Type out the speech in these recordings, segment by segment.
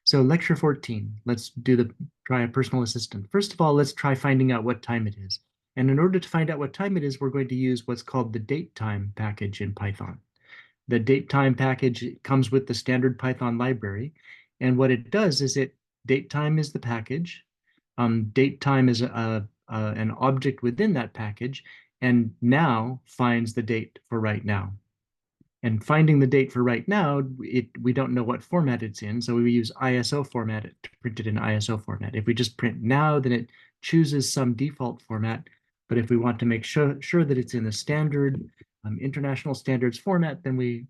So lecture 14, let's try a personal assistant. First of all, let's try finding out what time it is. And in order to find out what time it is, we're going to use what's called the datetime package in Python. The datetime package comes with the standard Python library. And what it does is datetime is the package. Datetime is an object within that package, and now finds the date for right now. And finding the date for right now, we don't know what format it's in, so we use ISO format to print it in ISO format. If we just print now, then it chooses some default format. But if we want to make sure that it's in the standard international standards format, then we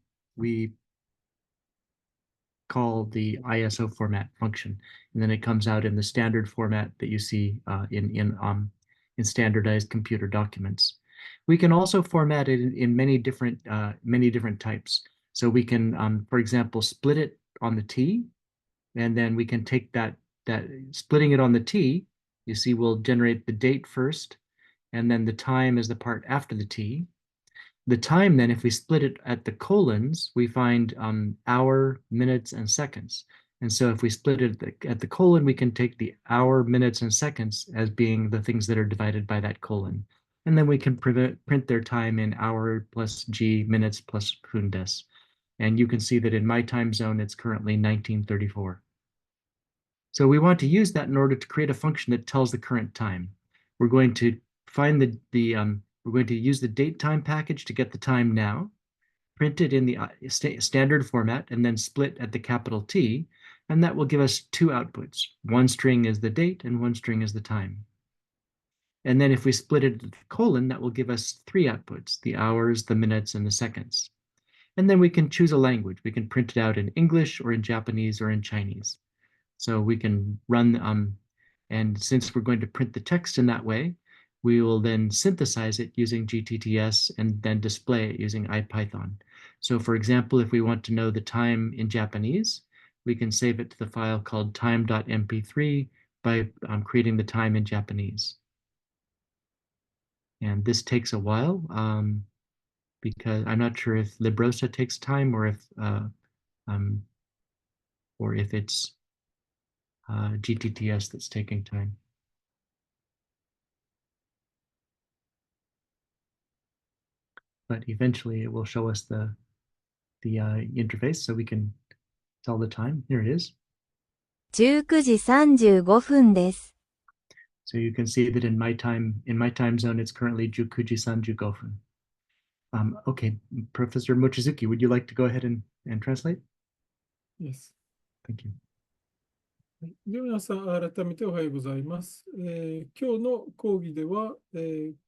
call the ISO format function, and then it comes out in the standard format that you see in standardized computer documents. We can also format it in many different types. So we can, for example, split it on the T, and then we can take that splitting it on the T, you see, we'll generate the date first, and then the time is the part after the T. The time, then, if we split it at the colons, we find hour, minutes, and seconds. And so if we split it at the colon, we can take the hour, minutes, and seconds as being the things that are divided by that colon. And then we can print their time in hour plus G, minutes plus Hundes. And you can see that in my time zone, it's currently 1934. So we want to use that in order to create a function that tells the current time. We're going to find we're going to use the datetime package to get the time now, print it in the standard format, and then split at the capital T, and that will give us two outputs. One string is the date, and one string is the time. And then if we split it at the colon, that will give us three outputs, the hours, the minutes, and the seconds. And then we can choose a language. We can print it out in English or in Japanese or in Chinese. So we can run, and since we're going to print the text in that way, we will then synthesize it using GTTS and then display it using IPython. So for example, if we want to know the time in Japanese, we can save it to the file called time.mp3 by creating the time in Japanese. And this takes a while because I'm not sure if Librosa takes time or if it's GTTS that's taking time. But eventually it will show us the interface so we can tell the time. Here it is. 19時35分です。 So you can see that in my time zone, it's currently 19時35分. Okay, Professor Mochizuki, would you like to go ahead and translate? Yes. Thank you. では皆さん、改めておはようございます。今日の講義では、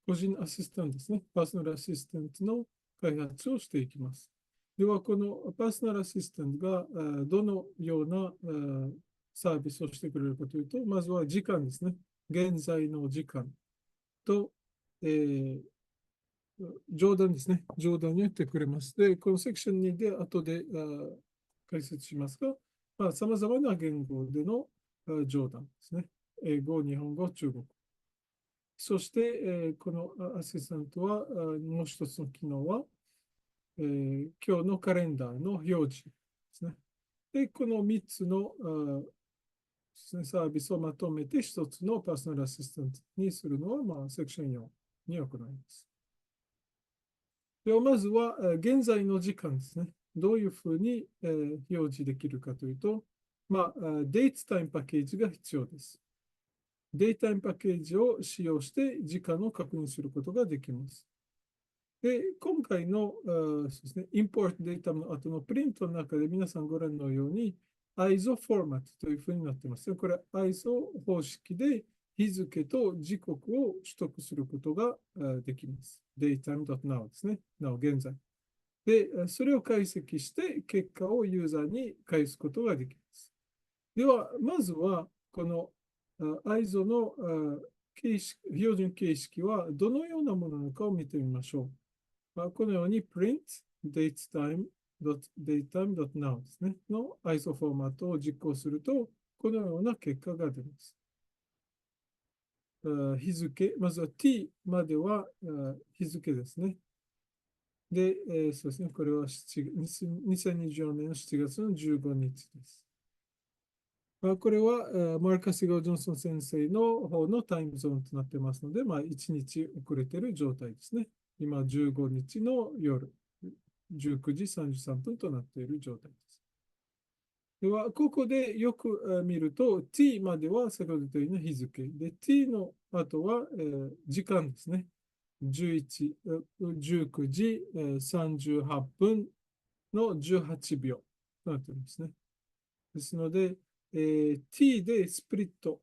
個人アシスタントですね、パーソナルアシスタントの開発をしていきます。では、このパーソナルアシスタントがどのようなサービスをしてくれるかというと、まずは時間ですね。現在の時間と、冗談ですね。冗談に言ってくれます。で、このセクション2で後で解説しますが、さまざまな言語での冗談ですね。英語、日本語、中国。そして、このアシスタントは、もう一つの機能は、今日のカレンダーの表示ですね。で、この3つのサービスをまとめて一つのパーソナルアシスタントにするのは、セクション4に行います。では、まずは現在の時間ですね。どういうふうに表示できるかというと、デートタイムパッケージが必要です。データタイムパッケージを使用して時間を確認することができます。で、今回のですね、インポートデータの後のプリントの中で皆さんご覧のように ISO フォーマットというふうになっています。これは ISO 方式で日付と時刻を取得することができます。datetime.now ですね。なお現在。で、それを解析して結果をユーザーに返すことができます。では、まずはこの ISO の標準形式はどのようなものなのかを見てみましょう。このように print datetime.now ですね。の ISO フォーマットを実行すると、このような結果が出ます。日付、まずは t までは日付ですね。で、そうですね。これは2024年の7月の15日です。これはマルカス・ゴー・ジョンソン先生の方のタイムゾーンとなってますので、1日遅れている状態ですね。今、15日の夜、19時33分となっている状態です。では、ここでよく見ると、t までは先ほど言ったような日付。で、t の後は時間ですね。19時38分の18秒となっていますね。ですので、t でスプリット、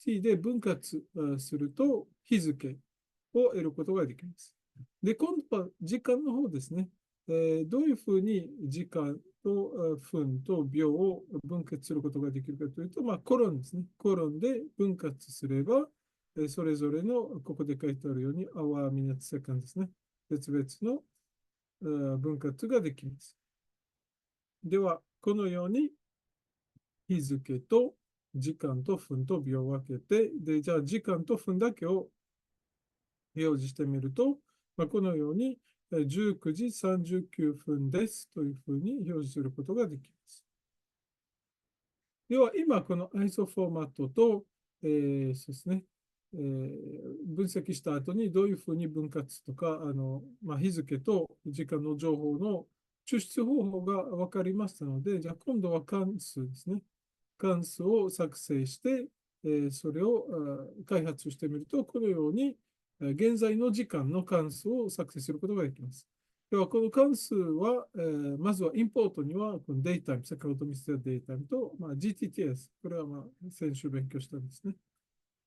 t で分割すると日付を得ることができます。で、今度は時間の方ですね。どういうふうに時間と分と秒を分割することができるかというと、コロンですね。コロンで分割すれば、それぞれの、ここで書いてあるように、hour, minute, second ですね。別々の分割ができます。では、このように日付と時間と分と秒を分けて、で、じゃあ時間と分だけを表示してみると、このように19時39分ですというふうに表示することができます。では、今、この ISO フォーマットと、そうですね、分析した後にどういうふうに分割とか、日付と時間の情報の抽出方法が分かりましたので、じゃあ今度は関数ですね。関数を作成して、それを開発してみると、このように現在の時間の関数を作成することができます。では、この関数は、まずはインポートには、このデイタイム、先ほど見せたデイタイムと、GTTS、これは先週勉強したんですね。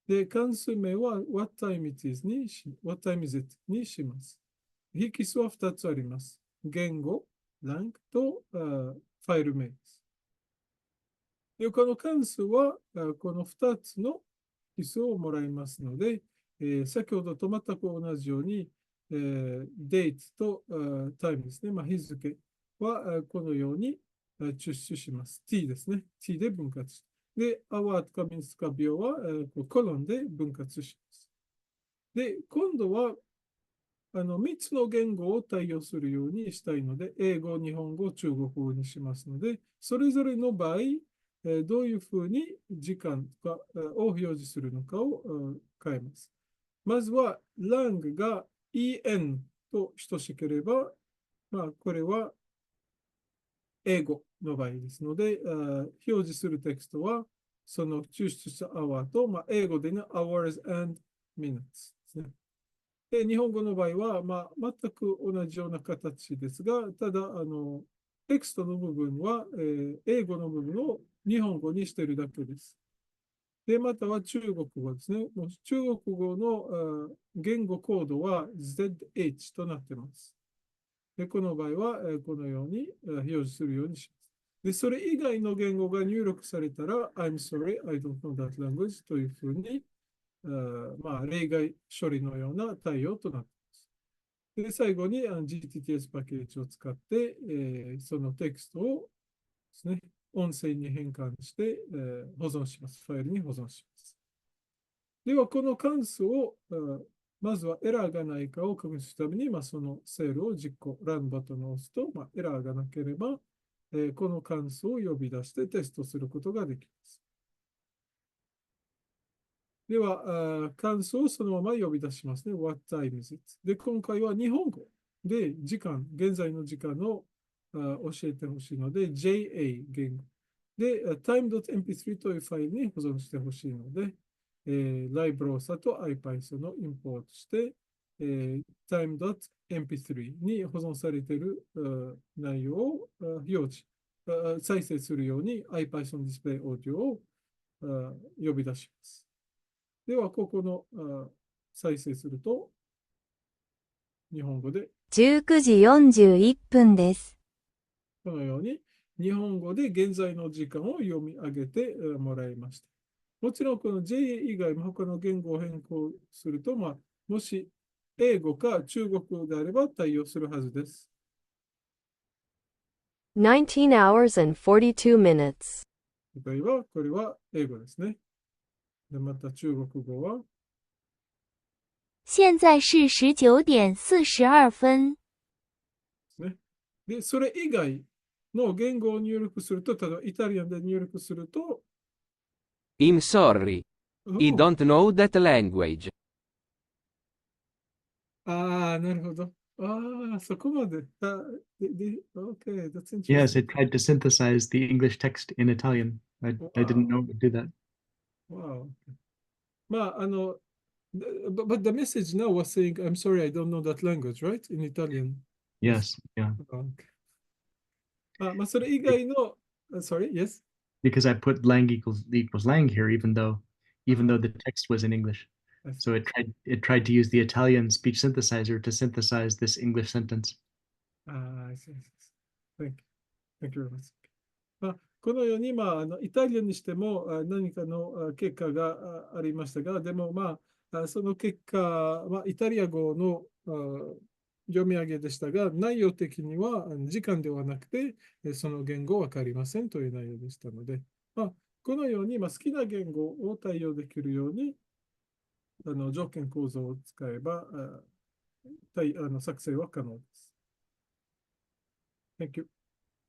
で、関数名は what time it is にwhat time is it にします。引数は2つあります。言語、ランクとファイル名です。で、この関数は、この2つの引数をもらいますので、先ほどと全く同じように、date とタイムですね。日付はこのように抽出します。t ですね。t で分割。で、hour とか minutes とか秒はコロンで分割します。で、今度は3つの言語を対応するようにしたいので、英語、日本語、中国語にしますので、それぞれの場合、どういうふうに時間とかを表示するのかを変えます。まずは、lang が en と等しければ、これは英語の場合ですので、表示するテクストは、その抽出した hour と、英語での hours and minutes ですね。で、日本語の場合は、全く同じような形ですが、ただ、テクストの部分は、英語の部分を日本語にしているだけです。で、または中国語ですね。中国語の言語コードは ZH となっています。で、この場合は、このように表示するようにします。で、それ以外の言語が入力されたら、I'm sorry, I don't know that language というふうに、例外処理のような対応となっています。で、最後にGTTS パッケージを使って、そのテキストをですね、音声に変換して、保存します。ファイルに保存します。では、この関数を、まずはエラーがないかを確認するために、そのセールを実行、ランバトンを押すと、エラーがなければ、この関数を呼び出してテストすることができます。では、関数をそのまま呼び出しますね。What time is it? で、今回は日本語で時間、現在の時間を教えてほしいので、JA 言語。で、time.mp3 というファイルに保存してほしいので、LibRosa と IPython をインポートして、time.mp3 に保存されている内容を表示、再生するように IPython ディスプレイオーディオを呼び出します。では、ここの再生すると、日本語で、19時41分です。このように、日本語で現在の時間を読み上げてもらいました。もちろん、この JA 以外も他の言語を変更すると、もし英語か中国語であれば対応するはずです。19 hours and 42 minutes. 例えば、これは英語ですね。で、また中国語は、现在是19点42分。ね。で、それ以外の言語を入力すると、例えばイタリアンで入力すると、I'm sorry. I Oh. don't know that language. ああ、なるほど。ああ、そこまで。Okay, that's Yes, interesting. it tried to synthesize the English text in Italian. I didn't know Wow. it would do that. Wow. まあ、but the message now was saying, I'm sorry, I don't know that language, right? In Italian. Yes, yeah. Okay. まあ、それ以外の、sorry, yes? Because I put lang equals lang here, even though Ah. the text was in English. I see. So it tried to use the Italian speech synthesizer to synthesize this English sentence. I see. Thank you. Thank you very much. このように、イタリアにしても何かの結果がありましたが、でも、その結果はイタリア語の読み上げでしたが、内容的には時間ではなくて、その言語わかりませんという内容でしたので、このように、好きな言語を対応できるように、条件構造を使えば、作成は可能です。Thank you.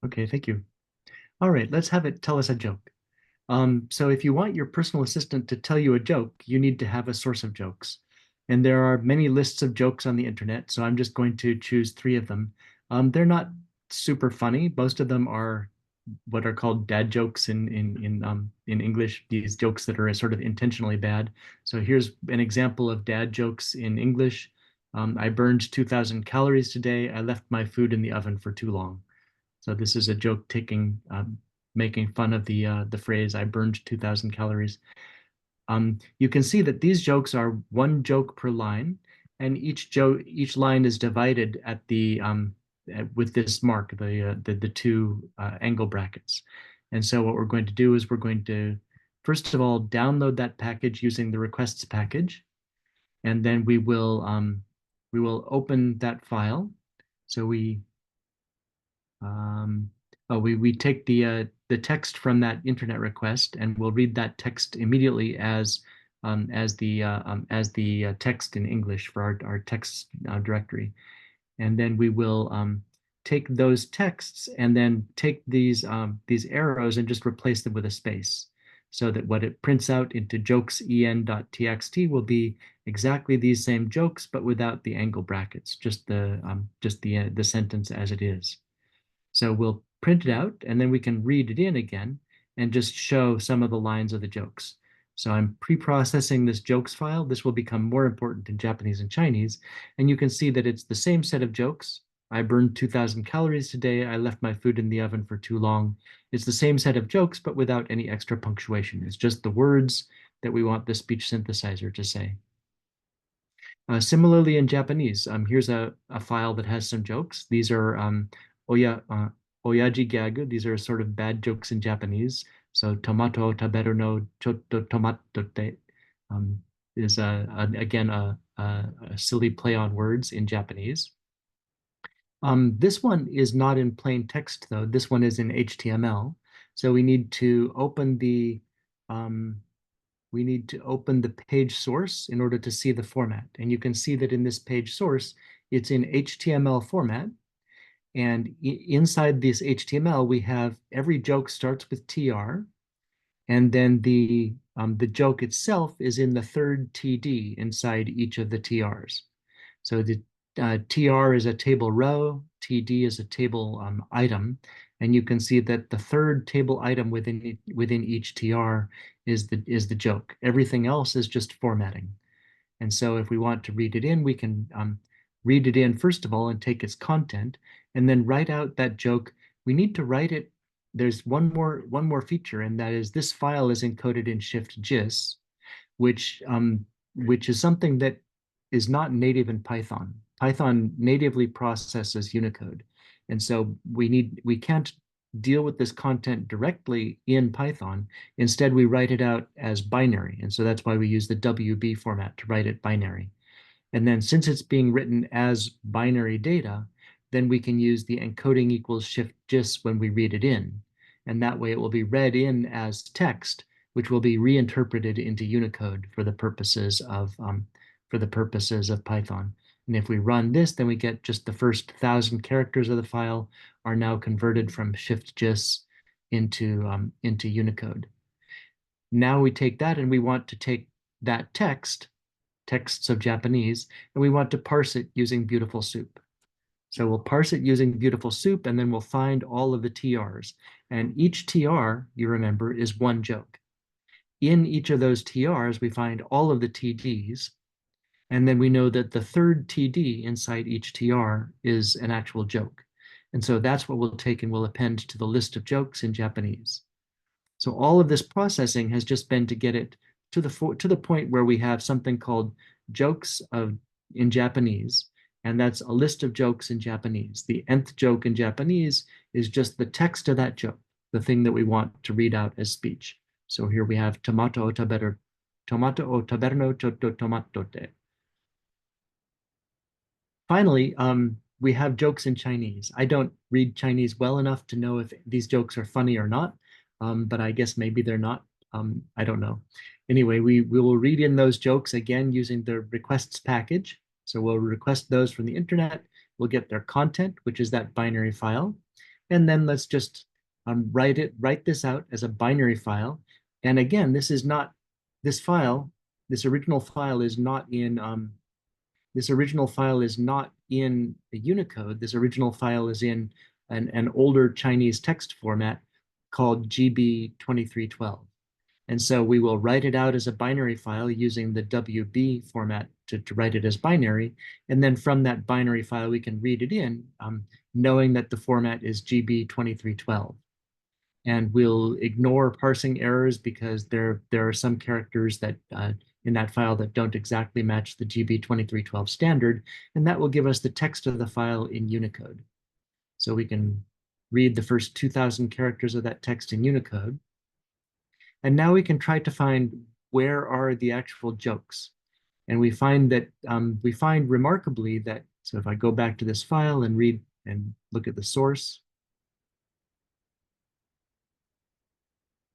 Okay, thank you. All right, let's have it tell us a joke. So if you want your personal assistant to tell you a joke, you need to have a source of jokes. And there are many lists of jokes on the internet, so I'm just going to choose 3 of them. They're not super funny. Most of them are what are called dad jokes in English, these jokes that are sort of intentionally bad. So here's an example of dad jokes in English. I burned 2,000 calories today. I left my food in the oven for too long. So this is a joke making fun of the phrase "I burned 2,000 calories." You can see that these jokes are 1 joke per line, and each line is divided at the with this mark, the 2 angle brackets. And so what we're going to do is we're going to first of all download that package using the requests package, and then we will open that file. So we take the text from that internet request, and we'll read that text immediately as the text in English for our text directory, and then we will take those texts and then take these arrows and just replace them with a space, so that what it prints out into jokesen.txt will be exactly these same jokes, but without the angle brackets, just the sentence as it is. So we'll print it out, and then we can read it in again and just show some of the lines of the jokes. So I'm pre-processing this jokes file. This will become more important in Japanese and Chinese. And you can see that it's the same set of jokes. I burned 2,000 calories today. I left my food in the oven for too long. It's the same set of jokes, but without any extra punctuation. It's just the words that we want the speech synthesizer to say. Similarly in Japanese, here's a file that has some jokes. These are oyaji gag. These are sort of bad jokes in Japanese. So tomato taberu no chotto tomatote is again a silly play on words in Japanese. This one is not in plain text though. This one is in HTML. So we need to open the page source in order to see the format. And you can see that in this page source, it's in HTML format. And inside this HTML, we have every joke starts with TR, and then the joke itself is in the 3rd TD inside each of the TRs. So the TR is a table row, TD is a table item, and you can see that the 3rd table item within each TR is the joke. Everything else is just formatting. And so if we want to read it in, we can read it in first of all and take its content, and then write out that joke. We need to write it. There's one more feature, and that is this file is encoded in Shift-JIS, which is something that is not native in Python. Python natively processes Unicode, and so we can't deal with this content directly in Python. Instead, we write it out as binary, and so that's why we use the WB format to write it binary. And then since it's being written as binary data, then we can use the encoding equals Shift-JIS when we read it in. And that way it will be read in as text, which will be reinterpreted into Unicode for the purposes of Python. And if we run this, then we get just the first 1,000 characters of the file are now converted from Shift-JIS into Unicode. Now we take that and we want to take that texts of Japanese, and we want to parse it using Beautiful Soup. So we'll parse it using Beautiful Soup, and then we'll find all of the TRs. And each TR, you remember, is one joke. In each of those TRs, we find all of the TDs, and then we know that the third TD inside each TR is an actual joke. And so that's what we'll take and we'll append to the list of jokes in Japanese. So all of this processing has just been to get it to the point where we have something called jokes in Japanese, and that's a list of jokes in Japanese. The nth joke in Japanese is just the text of that joke, the thing that we want to read out as speech. So here we have tomato o taberu no chotto tomato te. Finally, we have jokes in Chinese. I don't read Chinese well enough to know if these jokes are funny or not, but I guess maybe they're not. I don't know. Anyway, we will read in those jokes again using the requests package. So we'll request those from the internet. We'll get their content, which is that binary file. And then let's just write this out as a binary file. And again, this original file is not in the Unicode. This original file is in an older Chinese text format called GB2312. And so we will write it out as a binary file using the WB format to write it as binary. And then from that binary file, we can read it in, knowing that the format is GB2312. And we'll ignore parsing errors because there are some characters that in that file that don't exactly match the GB2312 standard, and that will give us the text of the file in Unicode. So we can read the first 2,000 characters of that text in Unicode. And now we can try to find where are the actual jokes. And we find remarkably that, so if I go back to this file and read and look at the source,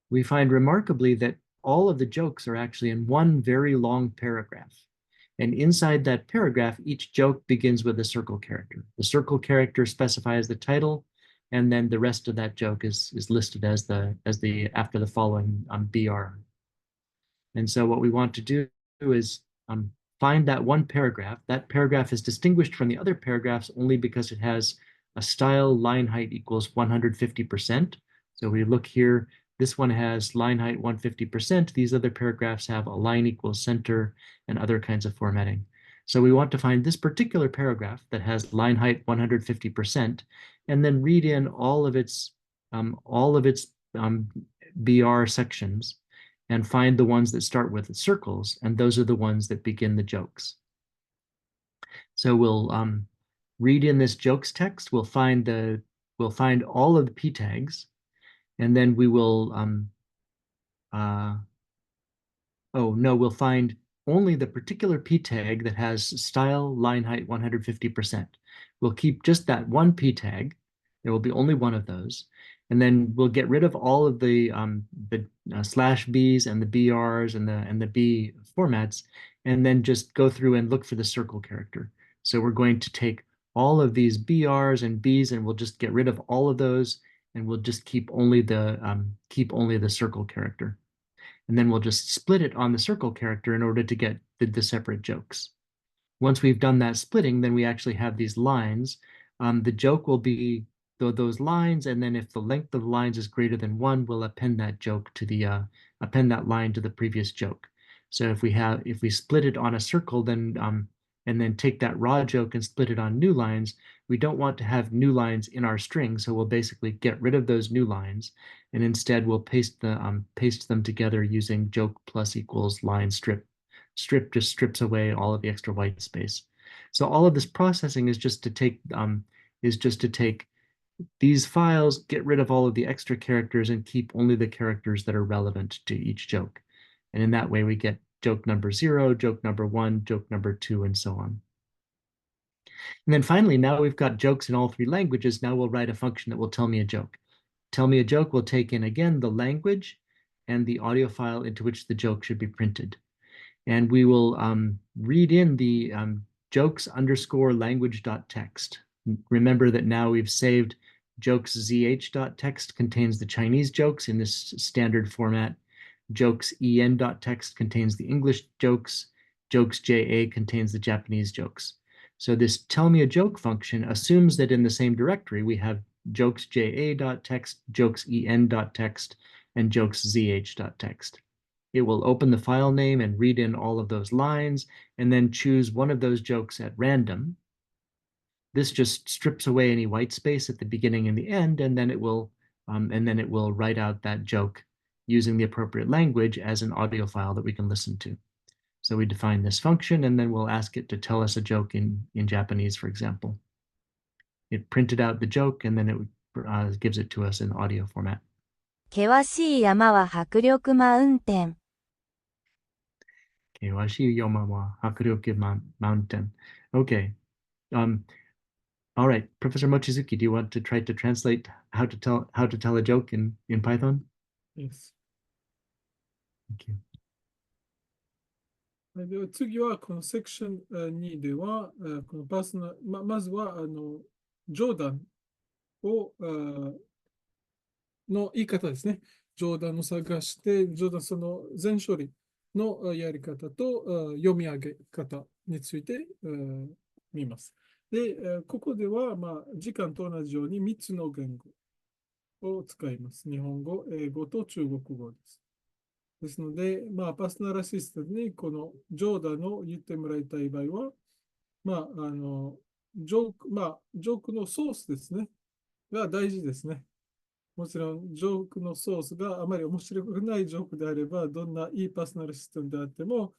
we find remarkably that all of the jokes are actually in one very long paragraph. And inside that paragraph, each joke begins with a circle character. The circle character specifies the title, and then the rest of that joke is listed as after the following BR. And so what we want to do is find that one paragraph. That paragraph is distinguished from the other paragraphs only because it has a style line height equals 150%. So we look here, this one has line height 150%. These other paragraphs have a line equals center and other kinds of formatting. So we want to find this particular paragraph that has line height 150%, and then read in all of its BR sections and find the ones that start with circles, and those are the ones that begin the jokes. So we'll read in this jokes text. We'll find all of the p tags, and then we will we'll find only the particular p tag that has style line height 150%. We'll keep just that one p tag. There will be only one of those. And then we'll get rid of all of the /b's and the BRs and the B formats, and then just go through and look for the circle character. So we're going to take all of these BRs and B's, and we'll just get rid of all of those, and we'll just keep only the circle character. And then we'll just split it on the circle character in order to get the separate jokes. Once we've done that splitting, then we actually have these lines. The joke will be those lines, and then if the length of the lines is greater than 1, we'll append that joke to the append that line to the previous joke. So if we split it on a circle, then and then take that raw joke and split it on new lines, we don't want to have new lines in our string, so we'll basically get rid of those new lines, and instead we'll paste them together using joke plus equals line strip. Strip just strips away all of the extra white space. So all of this processing is just to take these files, get rid of all of the extra characters, and keep only the characters that are relevant to each joke. And in that way, we get joke number 0, joke number 1, joke number 2, and so on. And then finally, now we've got jokes in all 3 languages. Now we'll write a function that will tell me a joke. Tell me a joke will take in, again, the language and the audio file into which the joke should be printed. And we will read in the jokes_language.txt. Remember that now we've saved jokes.zh.txt contains the Chinese jokes in this standard format. jokes en.text contains the English jokes, jokes JA contains the Japanese jokes. So this tell me a joke function assumes that in the same directory we have jokes JA.text, jokes en.text, and jokes zh.text. It will open the file name and read in all of those lines, and then choose one of those jokes at random. This just strips away any white space at the beginning and the end, and then it will write out that joke using the appropriate language as an audio file that we can listen to. So we define this function, and then we'll ask it to tell us a joke in Japanese, for example. It printed out the joke, and then it gives it to us in audio format. 険しい山は迫力マウンテン。Keiwashi-yoma wa hakuryoku mountain. Okay. All right, Professor Mochizuki, do you want to try to translate how to tell a joke in Python? Yes. Thank you. はい、では次はこのセクション2では、このパーソナル、まずはジョーダンをの言い方ですね。ジョーダンを探して、ジョーダンその全処理のやり方と読み上げ方について見ます。で、ここでは、時間と同じように3つの言語を使います。日本語、英語と中国語です。ですので、パーソナルアシスタントにこのジョーダンを言ってもらいたい場合は、ジョークのソースですね。が大事ですね。もちろん、ジョークのソースがあまり面白くないジョークであれば、どんないいパーソナルアシスタントであっても、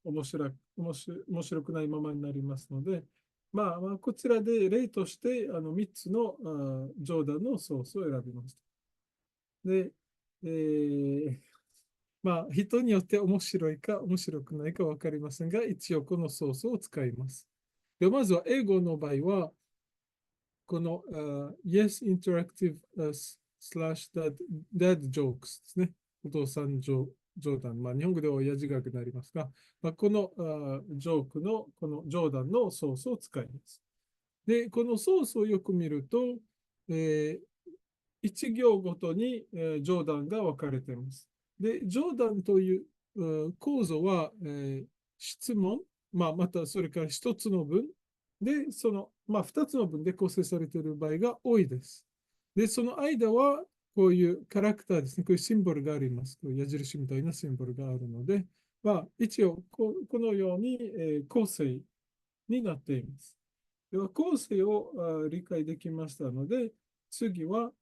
面白くないままになりますので、こちらで例として3つのジョーダンのソースを選びました。で、人によって面白いか面白くないか分かりませんが、一応このソースを使います。でまずは英語の場合は、この、Yes Interactive slash Dad Jokes ですね。お父さん冗談。日本語では親父学になりますが、このジョークのこの冗談のソースを使います。で、このソースをよく見ると、1行ごとに冗談が分かれています。で、冗談という構造は、質問、またそれから1つの文で、その、2つの文で構成されている場合が多いです。で、その間は、こういうキャラクターですね、こういうシンボルがあります。こういう矢印みたいなシンボルがあるので、一応このように、構成になっています。では、構成を理解できましたので、次は、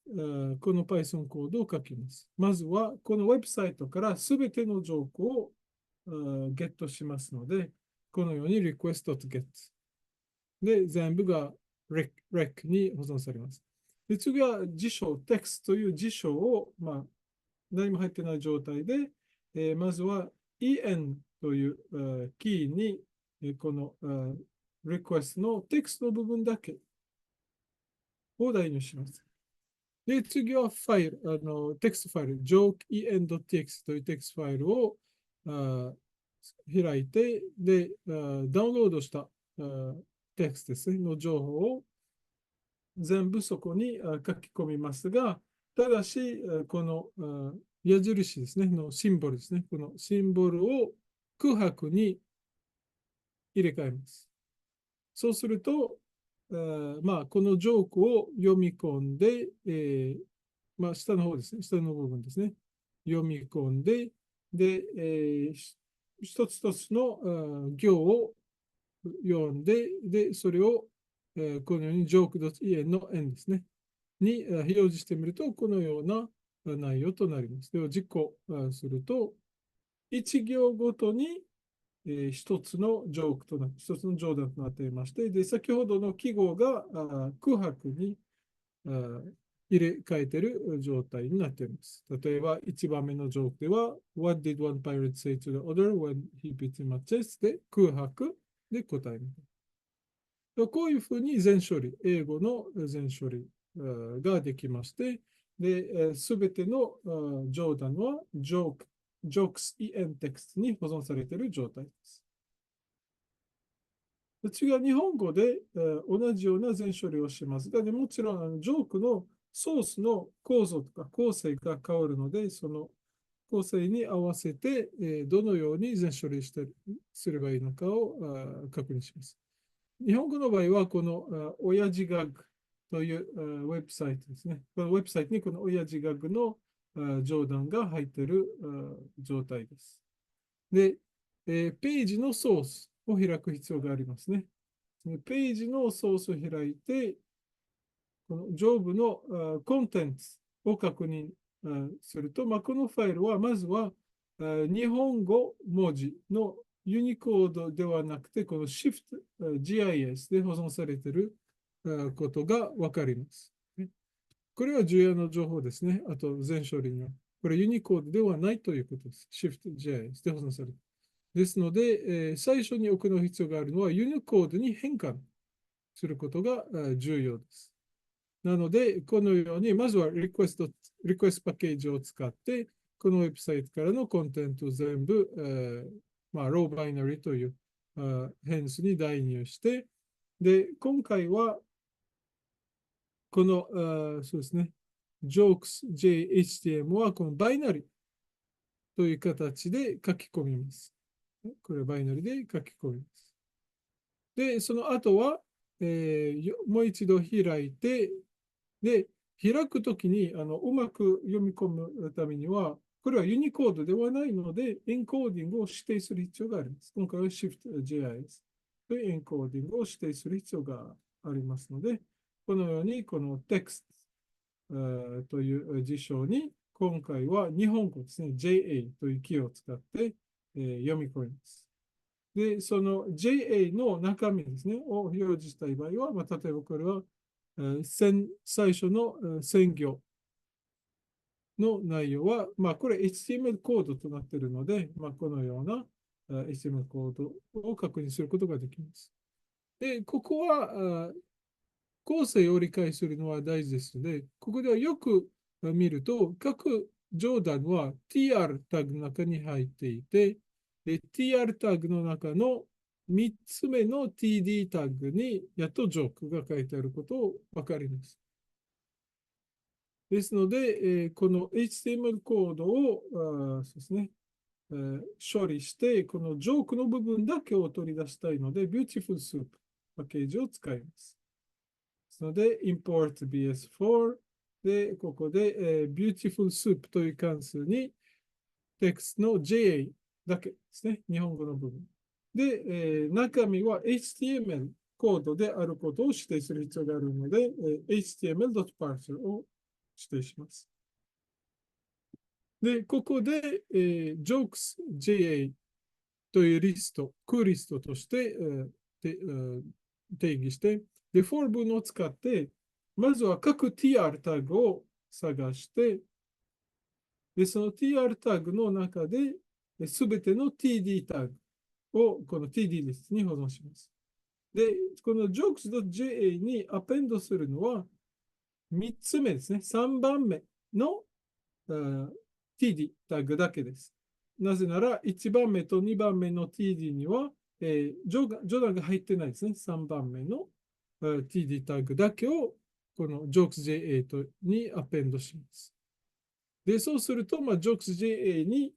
この Python コードを書きます。まずは、このウェブサイトからすべてのジョークをゲットしますので、このように request.get で全部が rec に保存されます。で次は辞書、text という辞書を、何も入ってない状態で、まずは en という、キーに、この、request のテクストの部分だけを代入します。で、次はファイル、テクストファイル、joke.en.txt というテクストファイルを開いて、で、ダウンロードしたテクストですね、の情報を全部そこに書き込みますが、ただし、この矢印ですね、のシンボルですね、このシンボルを空白に入れ替えます。そうすると、このジョークを読み込んで、下の方ですね、下の部分ですね、読み込んで、で、一つ一つの行を読んで、で、それを、このように joke.en の n ですね、に表示してみると、このような内容となります。では、実行すると、1行ごとに一つのジョークとなって、一つの冗談となっていまして、で、先ほどの記号が空白に入れ替えている状態になっています。例えば、1番目のジョークでは、What did one pirate say to the other when he beat him at chess? で、空白で答えます。こういうふうに全処理、英語の全処理ができまして、で、すべての冗談はjokes en text に保存されている状態です。次は日本語で同じような全処理をしますが、もちろんジョークのソースの構造とか構成が変わるので、その構成に合わせて、どのように全処理すればいいのかを確認します。日本語の場合は、この親父ガグというウェブサイトですね。このウェブサイトにこの親父ガグの上段が入っている状態です。で、ページのソースを開く必要がありますね。ページのソースを開いて、この上部のコンテンツを確認すると、このファイルはまずは日本語文字のユニコードではなくて、この Shift GIS で保存されていることがわかります。これは重要な情報ですね。あと、全処理には。これユニコードではないということです。Shift GIS で保存されている。ですので、最初に行う必要があるのはユニコードに変換することが重要です。なので、このように、まずはリクエストパッケージを使って、このウェブサイトからのコンテンツを全部、ローバイナリという変数に代入して、で、今回は、この、そうですね、jokes.jhtm はこのバイナリという形で書き込みます。これバイナリで書き込みます。で、その後は、もう一度開いて、で、開くときにうまく読み込むためには、これはユニコードではないので、エンコーディングを指定する必要があります。今回は ShiftJIS というエンコーディングを指定する必要がありますので、このようにこの text という事象に、今回は日本語ですね、JA というキーを使って読み込みます。で、その JA の中身ですね、を表示したい場合は、例えばこれは最初の専業の内容は、これ HTML コードとなっているので、このような HTML コードを確認することができます。で、ここは構成を理解するのは大事ですので、ここではよく見ると、各上段は tr タグの中に入っていて、で tr タグの中の3つ目の td タグにやっとジョークが書いてあることを分かります。ですので、この HTML コードをそうですね、処理して、このジョークの部分だけを取り出したいので、Beautiful Soup パッケージを使います。ですので、import bs4 で、ここで、Beautiful Soup という関数に、テクストの JA だけですね、日本語の部分。で、中身は HTML コードであることを指定する必要があるので、html.parser を指定します。で、ここで、jokes.ja というリスト、空リストとして、定義して、で、for 文を使って、まずは各 tr タグを探して、で、その tr タグの中で、すべての td タグをこの td リストに保存します。で、この jokes.ja にアペンドするのは、3つ目ですね。3番目の td タグだけです。なぜなら、1番目と2番目の td には、序段が入ってないですね。3番目の td タグだけを、この jokes.ja にアペンドします。で、そうすると、jokes.ja に、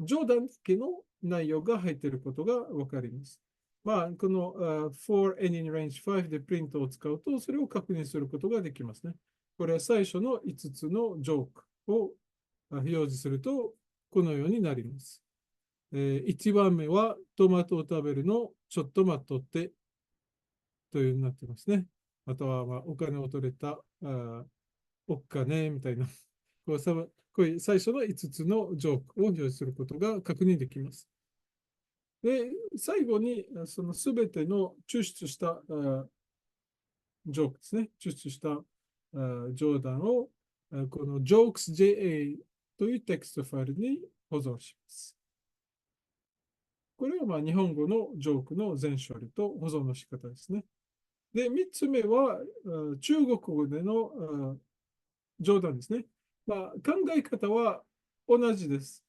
序段だけの内容が入っていることがわかります。この、for n in range 5でプリントを使うと、それを確認することができますね。これは最初の5つのジョークを表示すると、このようになります。1番目はトマトを食べるのちょっと待っとってというようになってますね。あとは、お金を取れた、おっかねみたいな。こういう最初の5つのジョークを表示することが確認できます。で、最後に、そのすべての抽出したジョークですね。抽出した冗談を、この jokes.ja というテキストファイルに保存します。これは日本語のジョークの全処理と保存の仕方ですね。で、3つ目は中国語での冗談ですね。考え方は同じです。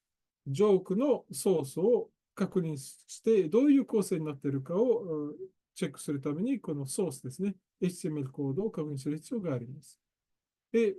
ジョークのソースを確認して、どういう構成になっているかをチェックするために、このソースですね。HTML コードを確認する必要があります。で、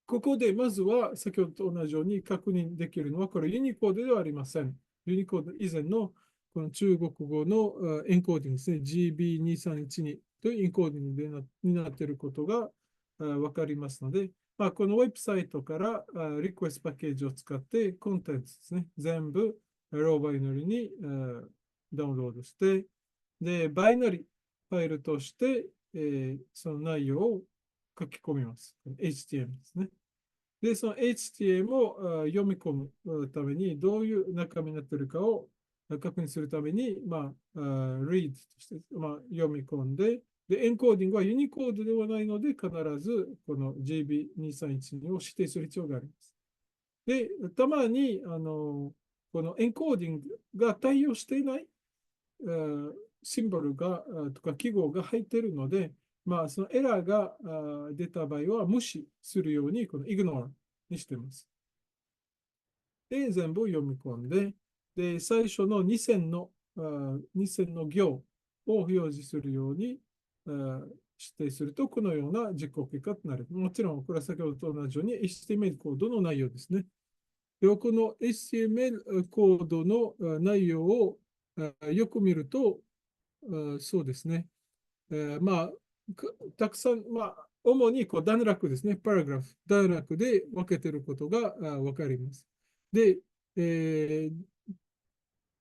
ここでまずは先ほどと同じように確認できるのは、これユニコードではありません。ユニコード以前のこの中国語のエンコーディングですね、GB2312 というエンコーディングになっていることが分かりますので、このウェブサイトからリクエストパッケージを使ってコンテンツですね、全部ローバイナリにダウンロードして、で、バイナリファイルとして、その内容を書き込みます。HTML ですね。で、その HTML を読み込むために、どういう中身になっているかを確認するために、read として、読み込んで、で、エンコーディングはユニコードではないので、必ずこの GB2312 を指定する必要があります。で、たまに、このエンコーディングが対応していないシンボルがとか記号が入っているので、そのエラーが出た場合は無視するように、この ignore にしています。で、全部読み込んで、で、最初の2000の行を表示するように指定すると、このような実行結果となる。もちろん、これは先ほどと同じように HTML コードの内容ですね。では、この HTML コードの内容をよく見ると、そうですね。たくさん、主にこう段落ですね、パラグラフ、段落で分けていることが分かります。で、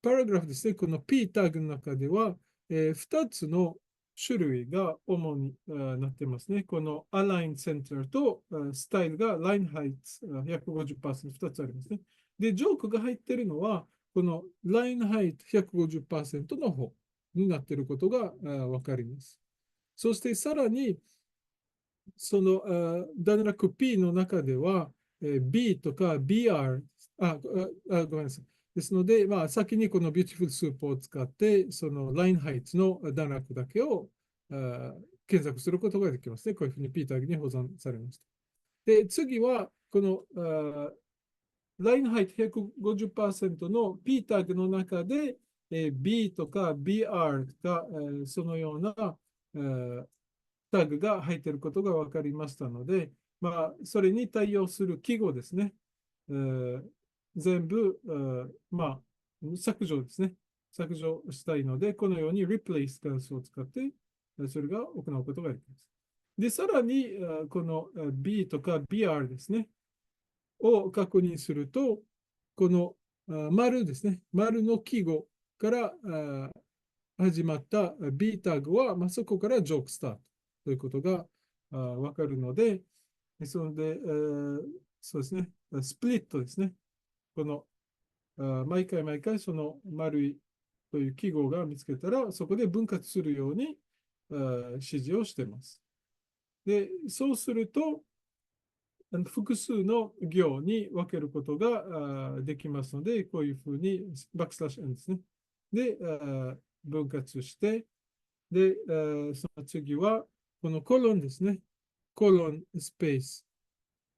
パラグラフですね、この P タグの中では、2つの種類が主になっていますね。この Align Center とスタイルが Line Height 150%、2つありますね。で、ジョークが入っているのは、この Line Height 150% の方になっていることが分かります。そしてさらに、その段落 P の中では、B とか BR、ごめんなさい。ですので、先にこの Beautiful Soup を使って、その Line Heights の段落だけを検索することができますね。こういうふうに P タグに保存されました。で、次は、このLine Height 150% の P タグの中で、B とか BR とか、そのようなタグが入っていることが分かりましたので、それに対応する記号ですね。全部、削除ですね。削除したいので、このように replace 関数を使って、それが行うことができます。で、さらに、この B とか BR ですね、を確認すると、この丸ですね、丸の記号から始まった B タグは、そこからジョークスタートということがわかるので、ですので、そうですね、スプリットですね。この毎回毎回その丸いという記号が見つけたら、そこで分割するように指示をしています。で、そうすると、複数の行に分けることができますので、こういうふうにバックスラッシュ n ですね。で、分割して、で、その次は、このコロンですね。コロンスペース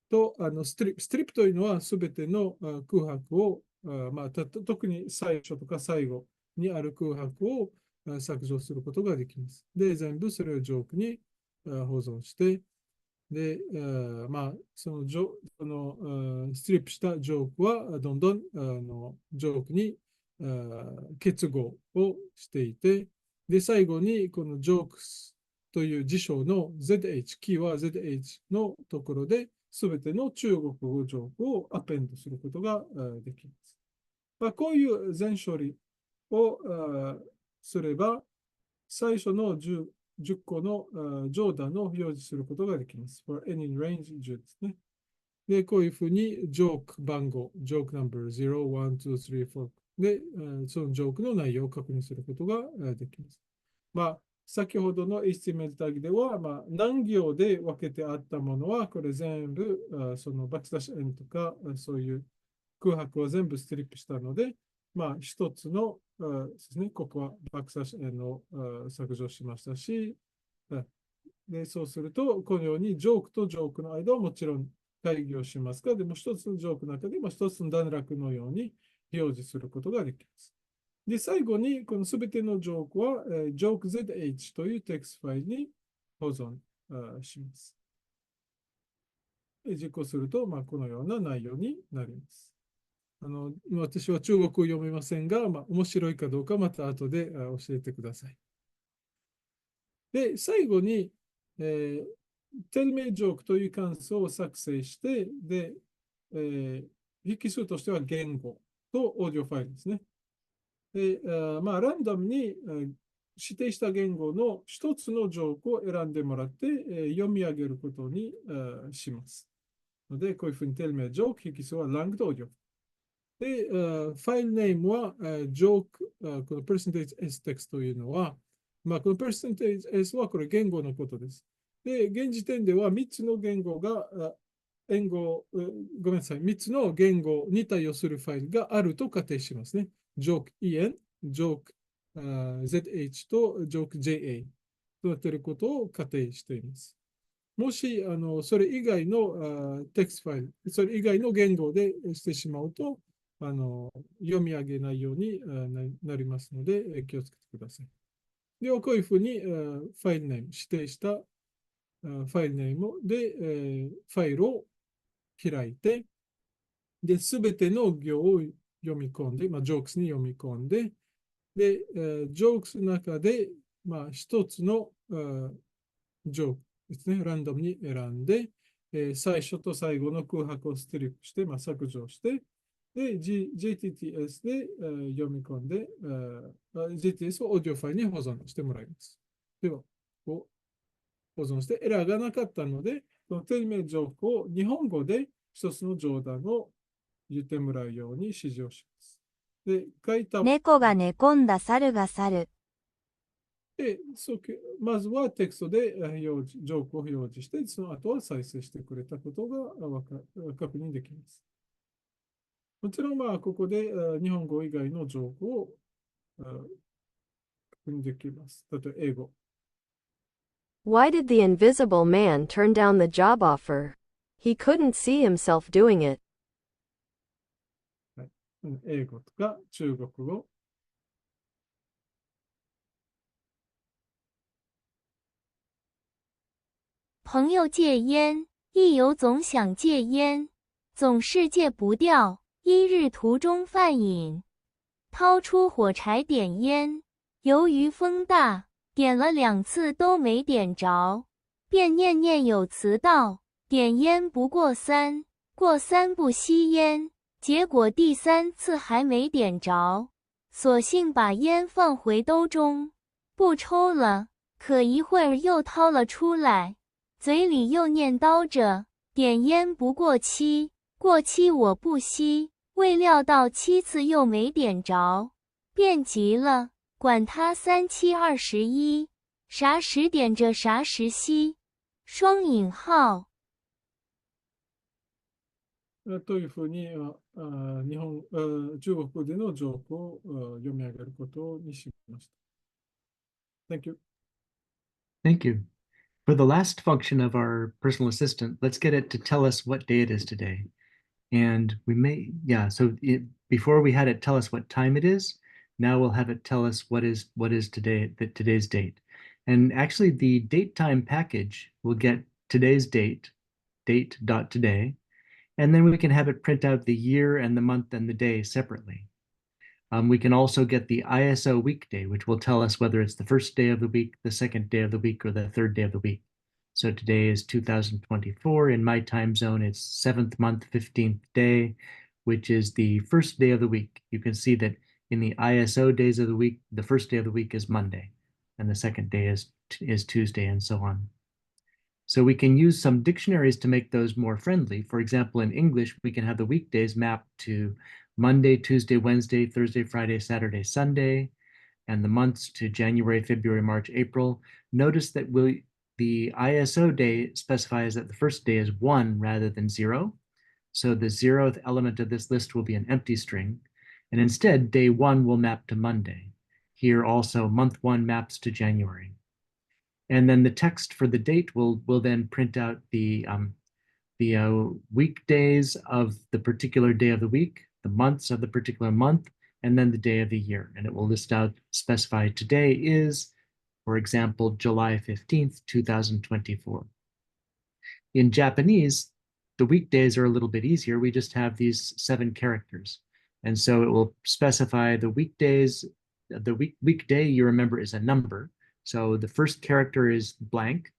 とストリップというのはすべての空白を、特に最初とか最後にある空白を削除することができます。で、全部それをジョークに保存して、で、そのストリップしたジョークはどんどんジョークに結合をしていて、で、最後にこのジョークスという辞書の ZH、キーは ZH のところで、すべての中国語ジョークをアペンドすることができます。こういう全処理をすれば、最初の10個の上段を表示することができます。for any range 10ですね。で、こういうふうにジョーク番号、ジョークナンバー0、1、2、3、4で、そのジョークの内容を確認することができます。先ほどの HTML タグでは、何行で分けてあったものは、これ全部、そのバックスラッシュ n とか、そういう空白を全部ストリップしたので、一つのですね、ここはバックスラッシュ n を削除しましたし、で、そうすると、このようにジョークとジョークの間はもちろん会議をしますが、でも一つのジョークの中でも一つの段落のように表示することができます。で、最後に、このすべてのジョークは、ジョーク ZH というテキストファイルに保存します。実行すると、このような内容になります。私は中国を読めませんが、面白いかどうかまた後で教えてください。で、最後に、tell me joke という関数を作成して、で、引数としては言語とオーディオファイルですね。で、ランダムに指定した言語の一つのジョークを選んでもらって、読み上げることにします。ので、こういうふうに tell me a joke、引数は lang とオーディオ。で、ファイルネームは、ジョーク、この percentage s テクストというのは、この percentage s はこれ言語のことです。で、現時点では3つの言語が、ごめんなさい、3つの言語に対応するファイルがあると仮定しますね。ジョーク EN、ジョーク ZH とジョーク JA となっていることを仮定しています。もし、それ以外のテクストファイル、それ以外の言語でしてしまうと、読み上げないようになりますので、気をつけてください。では、こういうふうにファイルネーム、指定したファイルネームでファイルを開いて、で、すべての行を読み込んで、ジョークスに読み込んで、で、ジョークスの中で、一つのジョークですね、ランダムに選んで、最初と最後の空白をストリップして、削除して、で、GTTS で読み込んで、GTS をオーディオファイルに保存してもらいます。では、保存して、エラーがなかったので、このテルメジョークを日本語で一つの冗談を言ってもらうように指示をします。で、書いた。猫が寝込んだ猿が去る。で、まずはテクストでジョークを表示して、その後は再生してくれたことが確認できます。もちろん、ここで日本語以外のジョークを確認できます。例えば、英語。Why did the invisible man turn down the job offer? He couldn't see himself doing it. 英語とか中国語。朋友戒烟，一有总想戒烟，总是戒不掉。一日途中犯瘾，掏出火柴点烟，由于风大，点了2次都没点着，便念念有词道：点烟不过3，过3不吸烟。结果第3次还没点着，索性把烟放回兜中，不抽了。可一会儿又掏了出来，嘴里又念叨着：点烟不过7，过7我不吸。未料到7次又没点着，便急了，管他3、7、21，啥时点着啥时吸。双引号。というふうに中国語でのジョークを読み上げることにしました。Thank you. Thank you. For the last function of our personal assistant, let's get it to tell us what day it is today. And we may, before we had it tell us what time it is, now we'll have it tell us what is today's date. And actually the date time package will get today's date, date.today, and then we can have it print out the year and the month and the day separately. We can also get the ISO weekday, which will tell us whether it's the first day of the week, the second day of the week, or the third day of the week. So today is 2024. In my time zone, it's 7th month, 15th day, which is the first day of the week. You can see that in the ISO days of the week, the first day of the week is Monday, and the second day is Tuesday, and so on. So we can use some dictionaries to make those more friendly. For example, in English, we can have the weekdays mapped to Monday, Tuesday, Wednesday, Thursday, Friday, Saturday, Sunday, and the months to January, February, March, April. Notice that the ISO day specifies that the first day is 1 rather than 0. So the 0th element of this list will be an empty string. And instead, day 1 will map to Monday. Here also, month 1 maps to January. And then the text for the date will then print out the weekdays of the particular day of the week, the months of the particular month, and then the day of the year. And it will specify today is, for example, July 15th, 2024. In Japanese, the weekdays are a little bit easier. We just have these 7 characters. And so it will specify the weekdays. The weekday, you remember, is a number. So the first character is blank,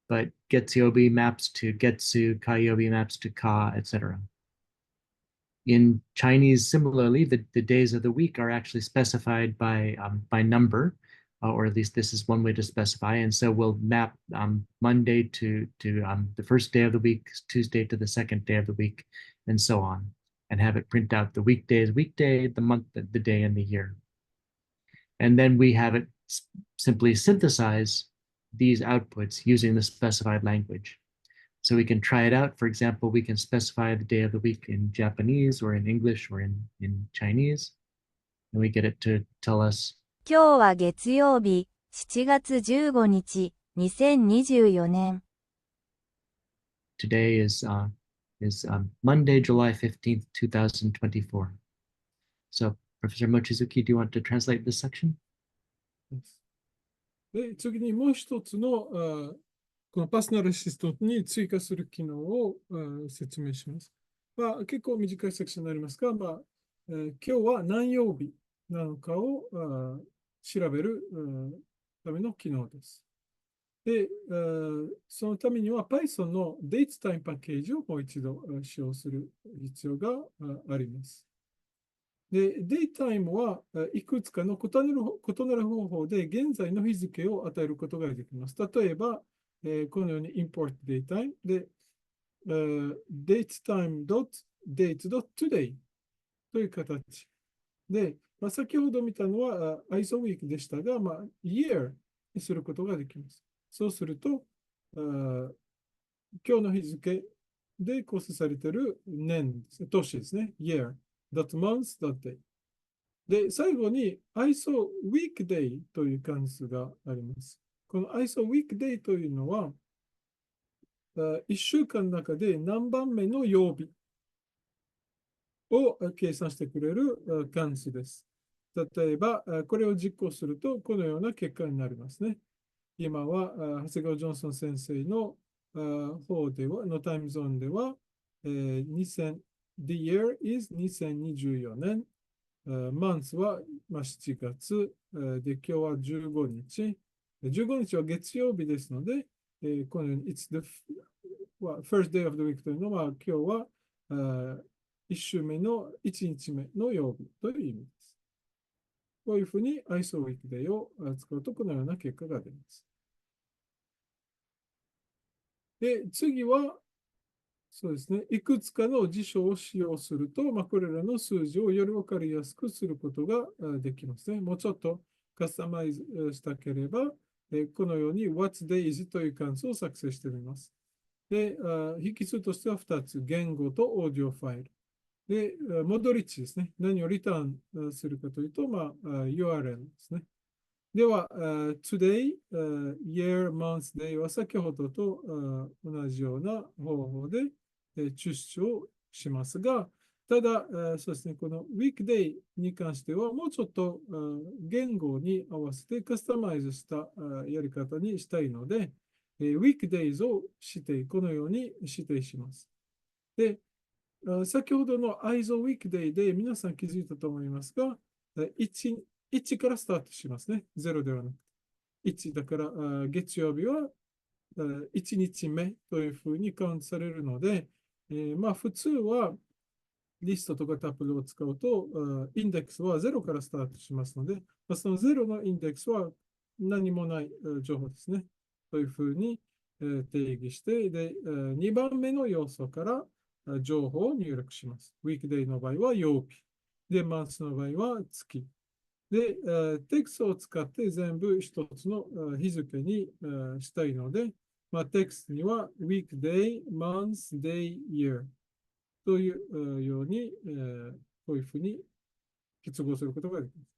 but Getsuyobi maps to Getsu, Kaiyobi maps to Ka, etc. In Chinese, similarly, the days of the week are actually specified by number, or at least this is one way to specify. And so we'll map Monday to the first day of the week, Tuesday to the second day of the week, and so on, and have it print out the weekdays, weekday, the month, the day, and the year. And then we have it simply synthesize these outputs using the specified language. So we can try it out. For example, we can specify the day of the week in Japanese or in English or in Chinese. And we get it to tell us, 今日は月曜日、7月15日、2024年。today is Monday, July 15th, 2024. So Professor Mochizuki, do you want to translate this section? で、次にもう一つのこのパーソナルアシスタントに追加する機能を説明します。結構短いセクションになりますが、今日は何曜日なのかを調べるための機能です。で、そのためには Python の DateTime パッケージをもう一度使用する必要があります。で、DateTime はいくつかの異なる方法で現在の日付を与えることができます。例えば、このように import datetime で、datetime.date.today という形で、先ほど見たのは ISO week でしたが、year にすることができます。そうすると、今日の日付で構成されている年ですね、年ですね、year, that month, that day。で、最後に ISO weekday という関数があります。この ISO weekday というのは、1週間の中で何番目の曜日を計算してくれる関数です。例えば、これを実行すると、このような結果になりますね。今は、長谷川ジョンソン先生の方では、のタイムゾーンでは、the year is 2024年、month は7月、で、今日は15日。15日は月曜日ですので、このように、it's the first day of the week というのは、今日は1週目の1日目の曜日という意味です。こういうふうに ISO weekday を使うと、このような結果が出ます。で、次は、そうですね、いくつかの辞書を使用すると、これらの数字をより分かりやすくすることができますね。もうちょっとカスタマイズしたければ、このように What's days という関数を作成してみます。で、引数としては2つ、言語とオーディオファイル。で、戻り値ですね。何をリターンするかというと、URL ですね。では、today, year, month, day は先ほどと同じような方法で抽出をしますが、ただ、そうですね、この weekday に関してはもうちょっと言語に合わせてカスタマイズしたやり方にしたいので、weekdays をこのように指定します。で、先ほどの ISO weekday で皆さん気づいたと思いますが、1からスタートしますね。0ではなくて。1だから、月曜日は1日目というふうにカウントされるので、普通はリストとかタプルを使うと、インデックスは0からスタートしますので、その0のインデックスは何もない情報ですね。というふうに定義して、で、2番目の要素から情報を入力します。ウィークデイの場合は曜日。で、マンスの場合は月。で、テクストを使って全部一つの日付にしたいので、テクストには weekday, month, day, year というように、こういうふうに結合することができます。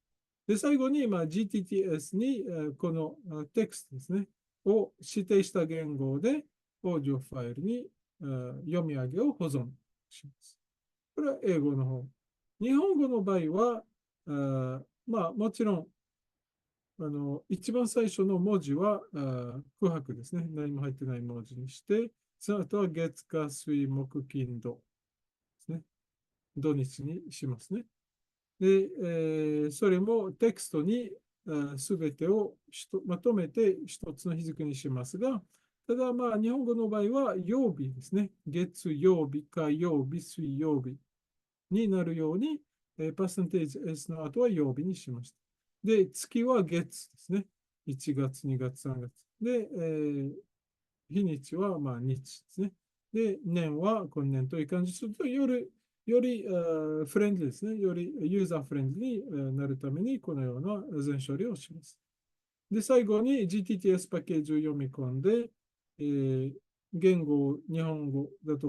で、最後に、GTTS にこのテクストですね、を指定した言語でオーディオファイルに読み上げを保存します。これは英語の方。日本語の場合は、もちろん、一番最初の文字は空白ですね。何も入ってない文字にして、その後は月、火、水、木、金、土ですね。土日にしますね。で、それもテキストにすべてをまとめて一つの日付にしますが、ただまあ日本語の場合は曜日ですね。月曜日、火曜日、水曜日になるように、パーセンテージ S の後は曜日にしました。で、月は月ですね。1月、2月、3月。で、日にちはまあ日ですね。で、年は今年という感じすると、よりフレンドリーですね。よりユーザーフレンドリーになるために、このような全処理をします。で、最後に GTTS パッケージを読み込んで、言語を日本語だと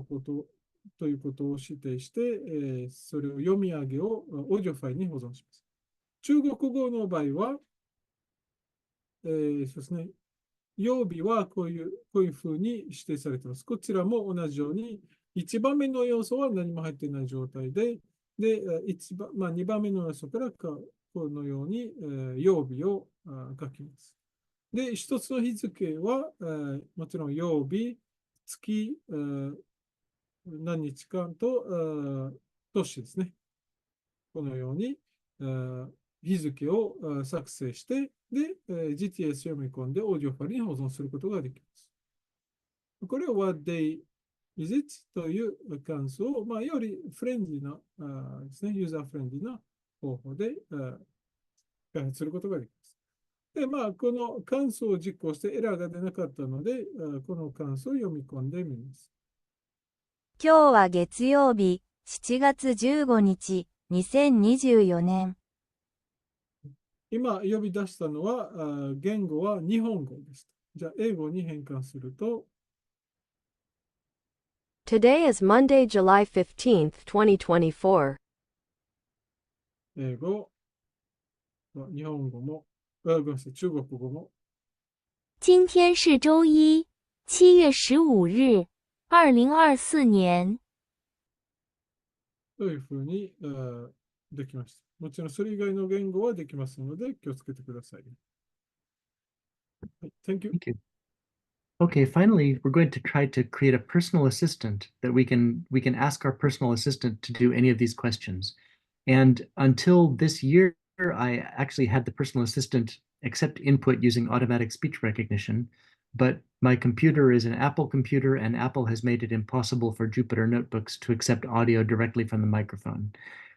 いうことを指定して、それを読み上げをオーディオファイルに保存します。中国語の場合は、そうですね、曜日はこういうふうに指定されています。こちらも同じように、1番目の要素は何も入っていない状態で、2番目の要素からこのように、曜日を書きます。で、一つの日付は、もちろん曜日、月、何日間と年ですね。このように日付を作成して、で、GTS 読み込んでオーディオファイルに保存することができます。これは What day is it? という関数を、よりフレンドリーなですね、ユーザーフレンドリーな方法で開発することができます。で、この関数を実行してエラーが出なかったので、この関数を読み込んでみます。今日は月曜日、7月15日、2024年。今呼び出したのは、言語は日本語でした。じゃあ、英語に変換すると、Today is Monday, July 15th, 2024. 英語、日本語も、ごめんなさい、中国語も。今天是周一，7月15日，2024年。というふうにできました。もちろんそれ以外の言語はできますので気をつけてください。Thank you. Thank you. Okay, finally, we're going to try to create a personal assistant that we can ask our personal assistant to do any of these questions. And until this year, I actually had the personal assistant accept input using automatic speech recognition, but my computer is an Apple computer, and Apple has made it impossible for Jupyter notebooks to accept audio directly from the microphone.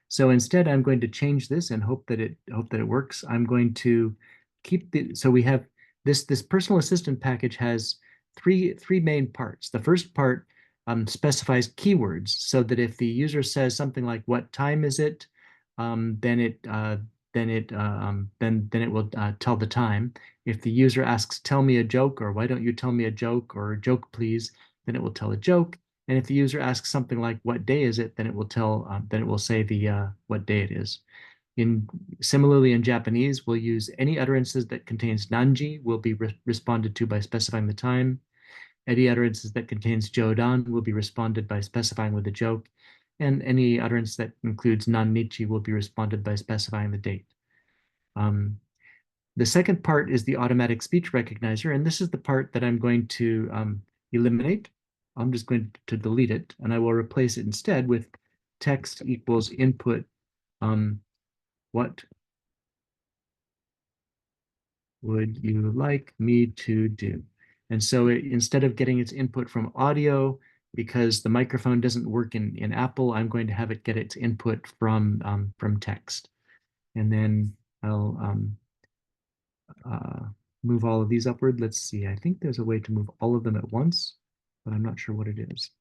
So instead, I'm going to change this and hope that it works. I'm going to keep so we have this personal assistant package has three main parts. The first part specifies keywords so that if the user says something like "What time is it?" then it will tell the time. If the user asks "Tell me a joke" or "Why don't you tell me a joke?" or "Joke please," then it will tell a joke. And if the user asks something like "What day is it?" then it will say the what day it is. Similarly, in Japanese, we'll use any utterances that contains nanji will be responded to by specifying the time. Any utterances that contains jodan will be responded by specifying with a joke. And any utterance that includes nannichi will be responded by specifying the date. The second part is the automatic speech recognizer, and this is the part that I'm going to eliminate. I'm just going to delete it, and I will replace it instead with text equals input what would you like me to do? And so instead of getting its input from audio, because the microphone doesn't work in Apple, I'm going to have it get its input from text. And then I'll move all of these upward. Let's see, I think there's a way to move all of them at once, but I'm not sure what it is.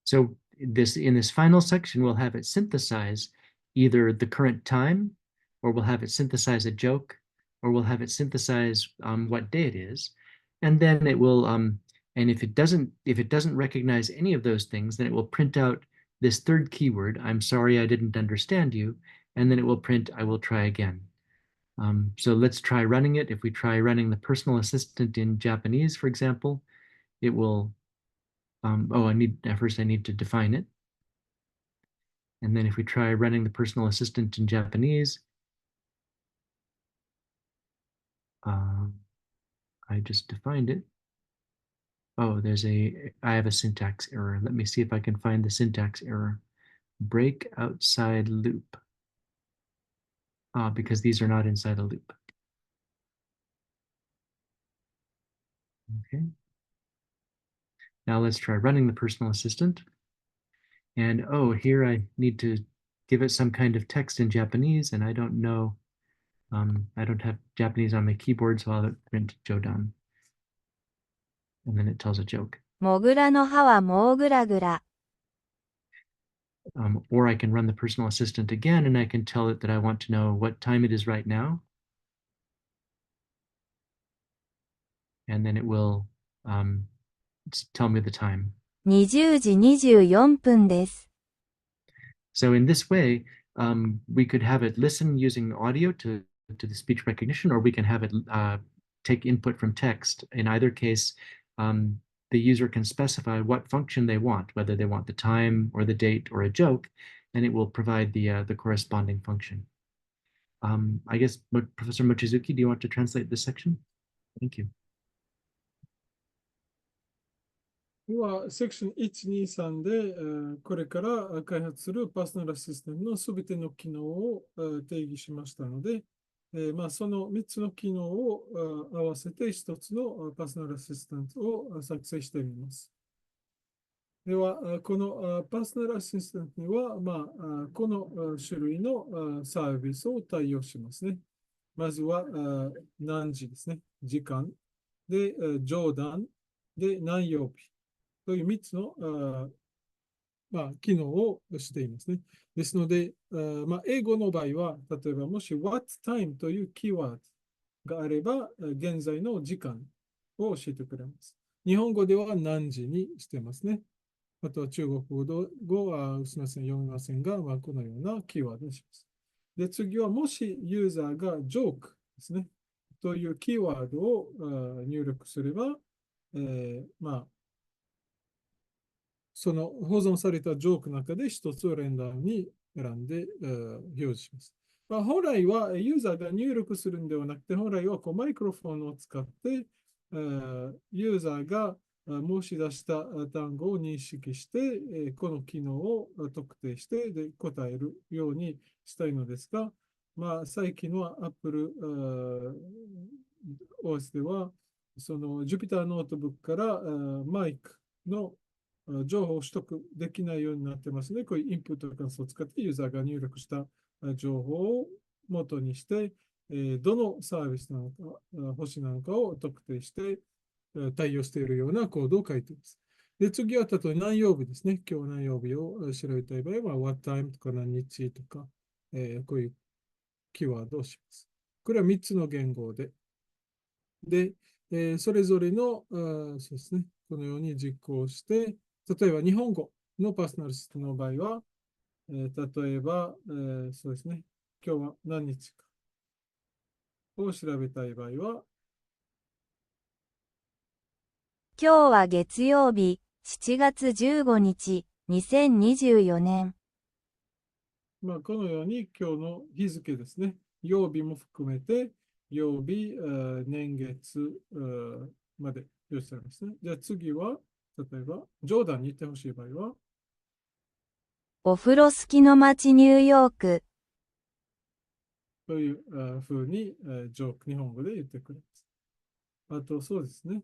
So in this final section, we'll have it synthesize either the current time, or we'll have it synthesize a joke, or we'll have it synthesize what day it is. And then it will, and if it doesn't recognize any of those things, then it will print out this third keyword, I'm sorry I didn't understand you, and then it will print, I will try again. So let's try running it. If we try running the personal assistant in Japanese, for example, it will, first I need to define it. And then if we try running the personal assistant in Japanese, I just defined it. Oh, I have a syntax error. Let me see if I can find the syntax error. Break outside loop. Because these are not inside a loop. Okay. Now let's try running the personal assistant. And oh, here I need to give it some kind of text in Japanese, and I don't know. I don't have Japanese on my keyboard, so I'll print Jodan. And then it tells a joke. モグラの歯はもうぐらぐら。Or I can run the personal assistant again, and I can tell it that I want to know what time it is right now. And then it will tell me the time. 20時24分です。So in this way, we could have it listen using audio to the speech recognition, or we can have it take input from text. In either case, the user can specify what function they want, whether they want the time or the date or a joke, and it will provide the corresponding function. I guess, Professor Mochizuki, do you want to translate this section? Thank you. では、セクション1、2、3で、これから開発するパーソナルアシスタントのすべての機能を定義しましたので、その3つの機能を合わせて1つのパーソナルアシスタントを作成してみます。では、このパーソナルアシスタントには、この種類のサービスを対応しますね。まずは何時ですね。時間。で、上段。で、何曜日。という3つの機能をしていますね。ですので、英語の場合は、例えばもし What time というキーワードがあれば、現在の時間を教えてくれます。日本語では何時にしてますね。あとは中国語はすみません、読みませんが、このようなキーワードにします。で、次はもしユーザーがジョークですね、というキーワードを入力すれば、その保存されたジョークの中で一つをレンダーに選んで表示します。本来はユーザーが入力するんではなくて、本来はマイクロフォンを使って、ユーザーが申し出した単語を認識して、この機能を特定してで答えるようにしたいのですが、最近の Apple OS では、その Jupyter ノートブックからマイクの情報を取得できないようになってますね。こういうインプット関数を使ってユーザーが入力した情報を元にして、どのサービスなのか、星なのかを特定して対応しているようなコードを書いています。で、次は例えば何曜日ですね。今日何曜日を調べたい場合は、What time とか何日とか、こういうキーワードをします。これは3つの言語で。で、それぞれの、そうですね、このように実行して、例えば日本語のパーソナルシステムの場合は、例えば、そうですね、今日は何日かを調べたい場合は、今日は月曜日、7月15日、2024年。このように今日の日付ですね、曜日も含めて、曜日、年月まで表示されますね。じゃあ次は、例えば、ジョーダンに行ってほしい場合は、お風呂好きの街ニューヨーク。というふうに、ジョーク、日本語で言ってくれます。あと、そうですね。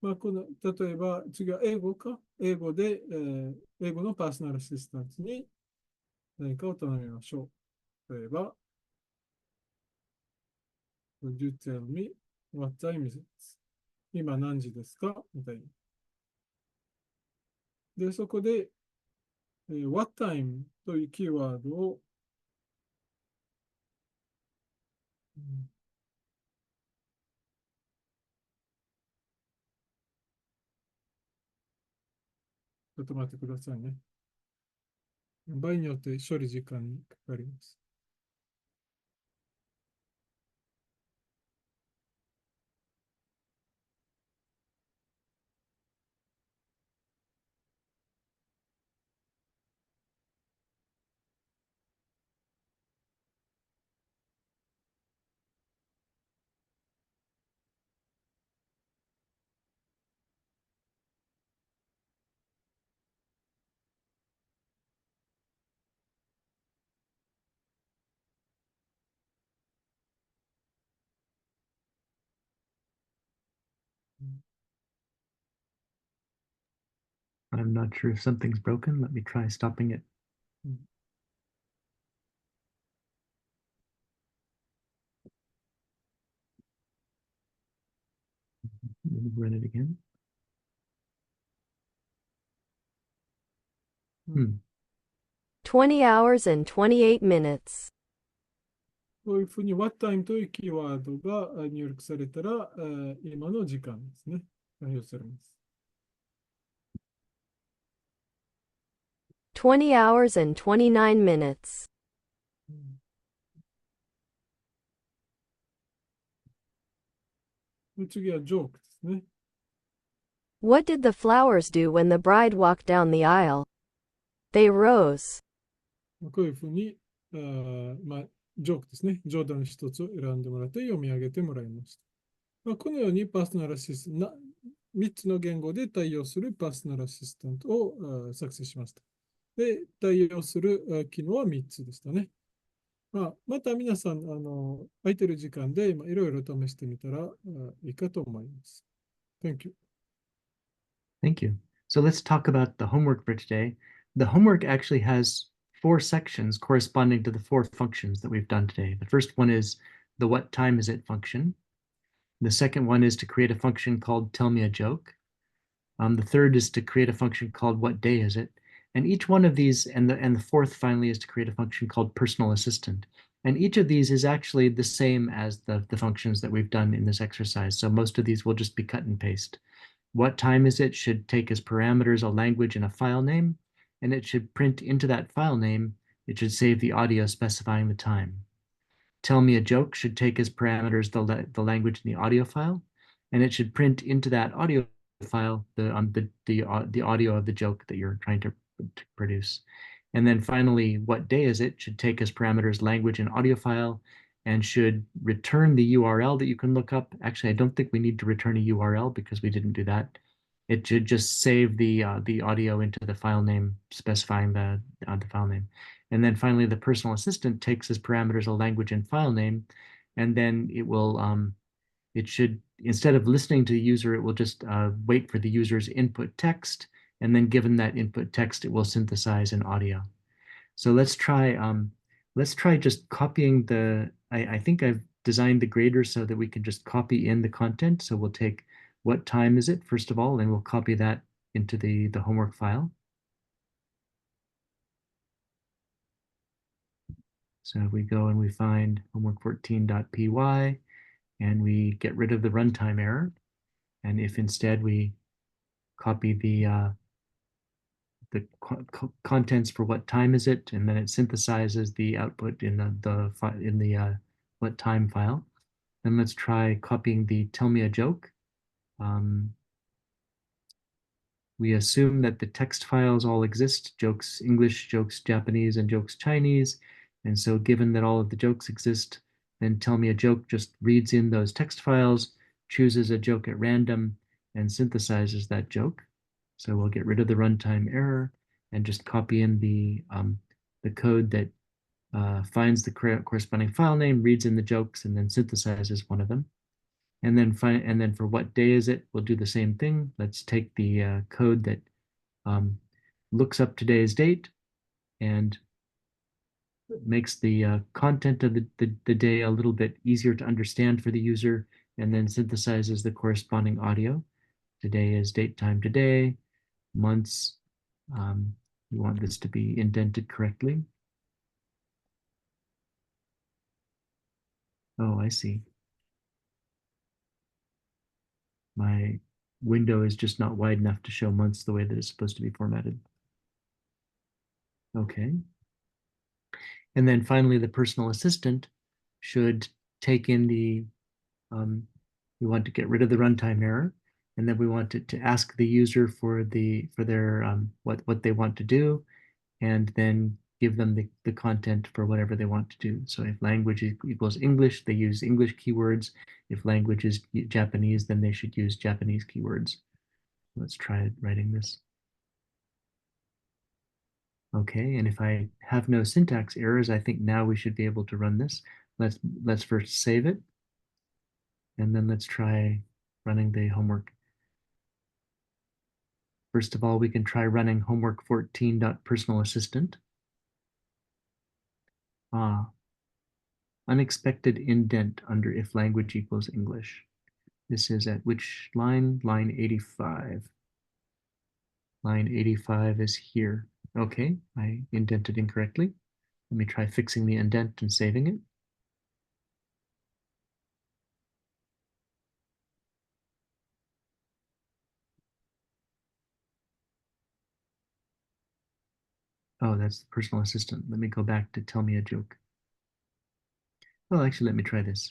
この例えば、次は英語か。英語で、英語のパーソナルアシスタントに何かを頼みましょう。例えば、Would you tell me what time is it? 今何時ですかみたいな。で、そこで、what time というキーワードを、ちょっと待ってくださいね。場合によって処理時間にかかります。I'm not sure if something's broken. Let me try stopping it. Let me run it again. 20 hours and 28 minutes. こういうふうに What time というキーワードが入力されたら、今の時間ですね。表示されます。20 hours and 29 minutes. 次はジョークですね。What did the flowers do when the bride walked down the aisle? They rose. こういうふうに、ジョークですね。冗談一つを選んでもらって読み上げてもらいました。このようにパーソナルアシスタント、3つの言語で対応するパーソナルアシスタントを作成しました。で、対応する機能は3つでしたね。また皆さん、空いてる時間でいろいろ試してみたらいいかと思います。Thank you. Thank you. So let's talk about the homework for today. The homework actually has 4 sections corresponding to the 4 functions that we've done today. The first one is the what time is it function. The second one is to create a function called tell me a joke. The third is to create a function called what day is it. And each one of these, and the fourth finally, is to create a function called personal assistant. And each of these is actually the same as the functions that we've done in this exercise. So most of these will just be cut and paste. What time is it should take as parameters a language and a file name, and it should print into that file name, it should save the audio specifying the time. Tell me a joke should take as parameters the language in the audio file, and it should print into that audio file the audio of the joke that you're trying to produce. And then finally, what day is it should take as parameters language and audio file, and should return the URL that you can look up. Actually, I don't think we need to return a URL because we didn't do that. It should just save the audio into the file name specifying the file name. And then finally, the personal assistant takes as parameters a language and file name, and then it will it should, instead of listening to the user, it will just wait for the user's input text, and then given that input text, it will synthesize an audio. So let's try just copying the, I think I've designed the grader so that we can just copy in the content. So we'll take what time is it, first of all, and we'll copy that into the homework file. So we go and we find homework14.py, and we get rid of the runtime error. And if instead we copy the contents for what time is it, and then it synthesizes the output in the what time file. Then let's try copying the tell me a joke. We assume that the text files all exist, jokes English, jokes Japanese, and jokes Chinese. And so given that all of the jokes exist, then tell me a joke just reads in those text files, chooses a joke at random, and synthesizes that joke. So we'll get rid of the runtime error and just copy in the code that finds the corresponding file name, reads in the jokes, and then synthesizes one of them. And then for what day is it, we'll do the same thing. Let's take the code that looks up today's date and makes the content of the day a little bit easier to understand for the user, and then synthesizes the corresponding audio. Today is date time today, months. We want this to be indented correctly. Oh, I see. My window is just not wide enough to show months the way that it's supposed to be formatted. Okay. And then finally, the personal assistant should take in we want to get rid of the runtime error, and then we want it to ask the user for their what they want to do, and then give them the content for whatever they want to do. So if language equals English, they use English keywords. If language is Japanese, then they should use Japanese keywords. Let's try writing this. Okay, and if I have no syntax errors, I think now we should be able to run this. Let's first save it, and then let's try running the homework. First of all, we can try running homework 14.personalassistant. Unexpected indent under if language equals English. This is at which line? Line 85. Line 85 is here. Okay, I indented incorrectly. Let me try fixing the indent and saving it. Oh, that's the personal assistant. Let me go back to tell me a joke. Well, actually, let me try this.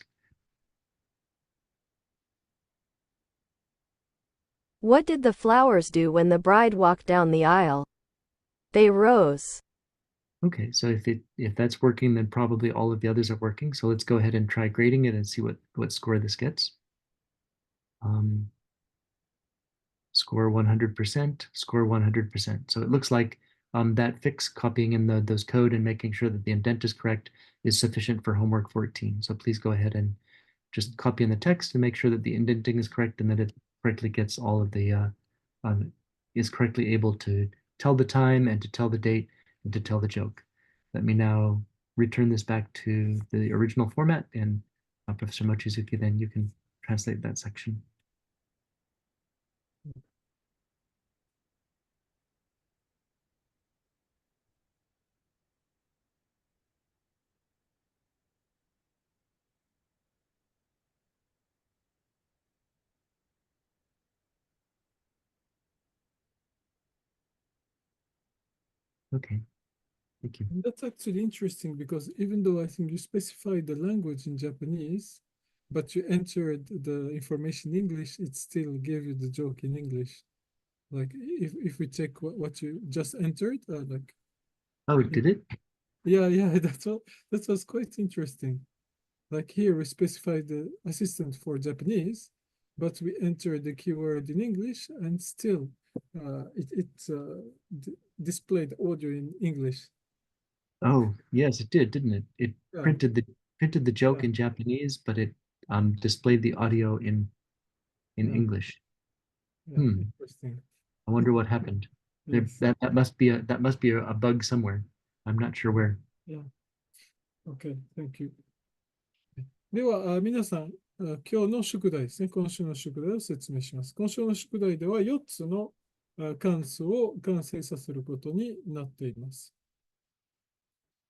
What did the flowers do when the bride walked down the aisle? They rose. Okay, so if that's working, then probably all of the others are working. So let's go ahead and try grading it and see what score this gets. Score 100%, score 100%. So it looks like that fix, copying in those code and making sure that the indent is correct, is sufficient for homework 14. So please go ahead and just copy in the text and make sure that the indenting is correct and that it correctly gets all of the, is correctly able to tell the time and to tell the date and to tell the joke. Let me now return this back to the original format, and Professor Mochizuki, then you can translate that section. Okay, thank you. That's actually interesting because even though I think you specified the language in Japanese, but you entered the information in English, it still gave you the joke in English. Like if we check what you just entered, like Oh, did it? yeah, that was quite interesting. Like here we specified the assistant for Japanese, but we entered the keyword in English and still it displayed audio in English. Oh, yes, it did, didn't it? It Yeah, printed the joke Yeah. in Japanese, but it displayed the audio in Yeah. English. yeah, Hmm. interesting. I wonder what happened. Yes. That must be a bug somewhere. I'm not sure where. Yeah. Okay, thank you. では、皆さん、今日の宿題ですね。今週の宿題を説明します。今週の宿題では4つの関数を完成させることになっています。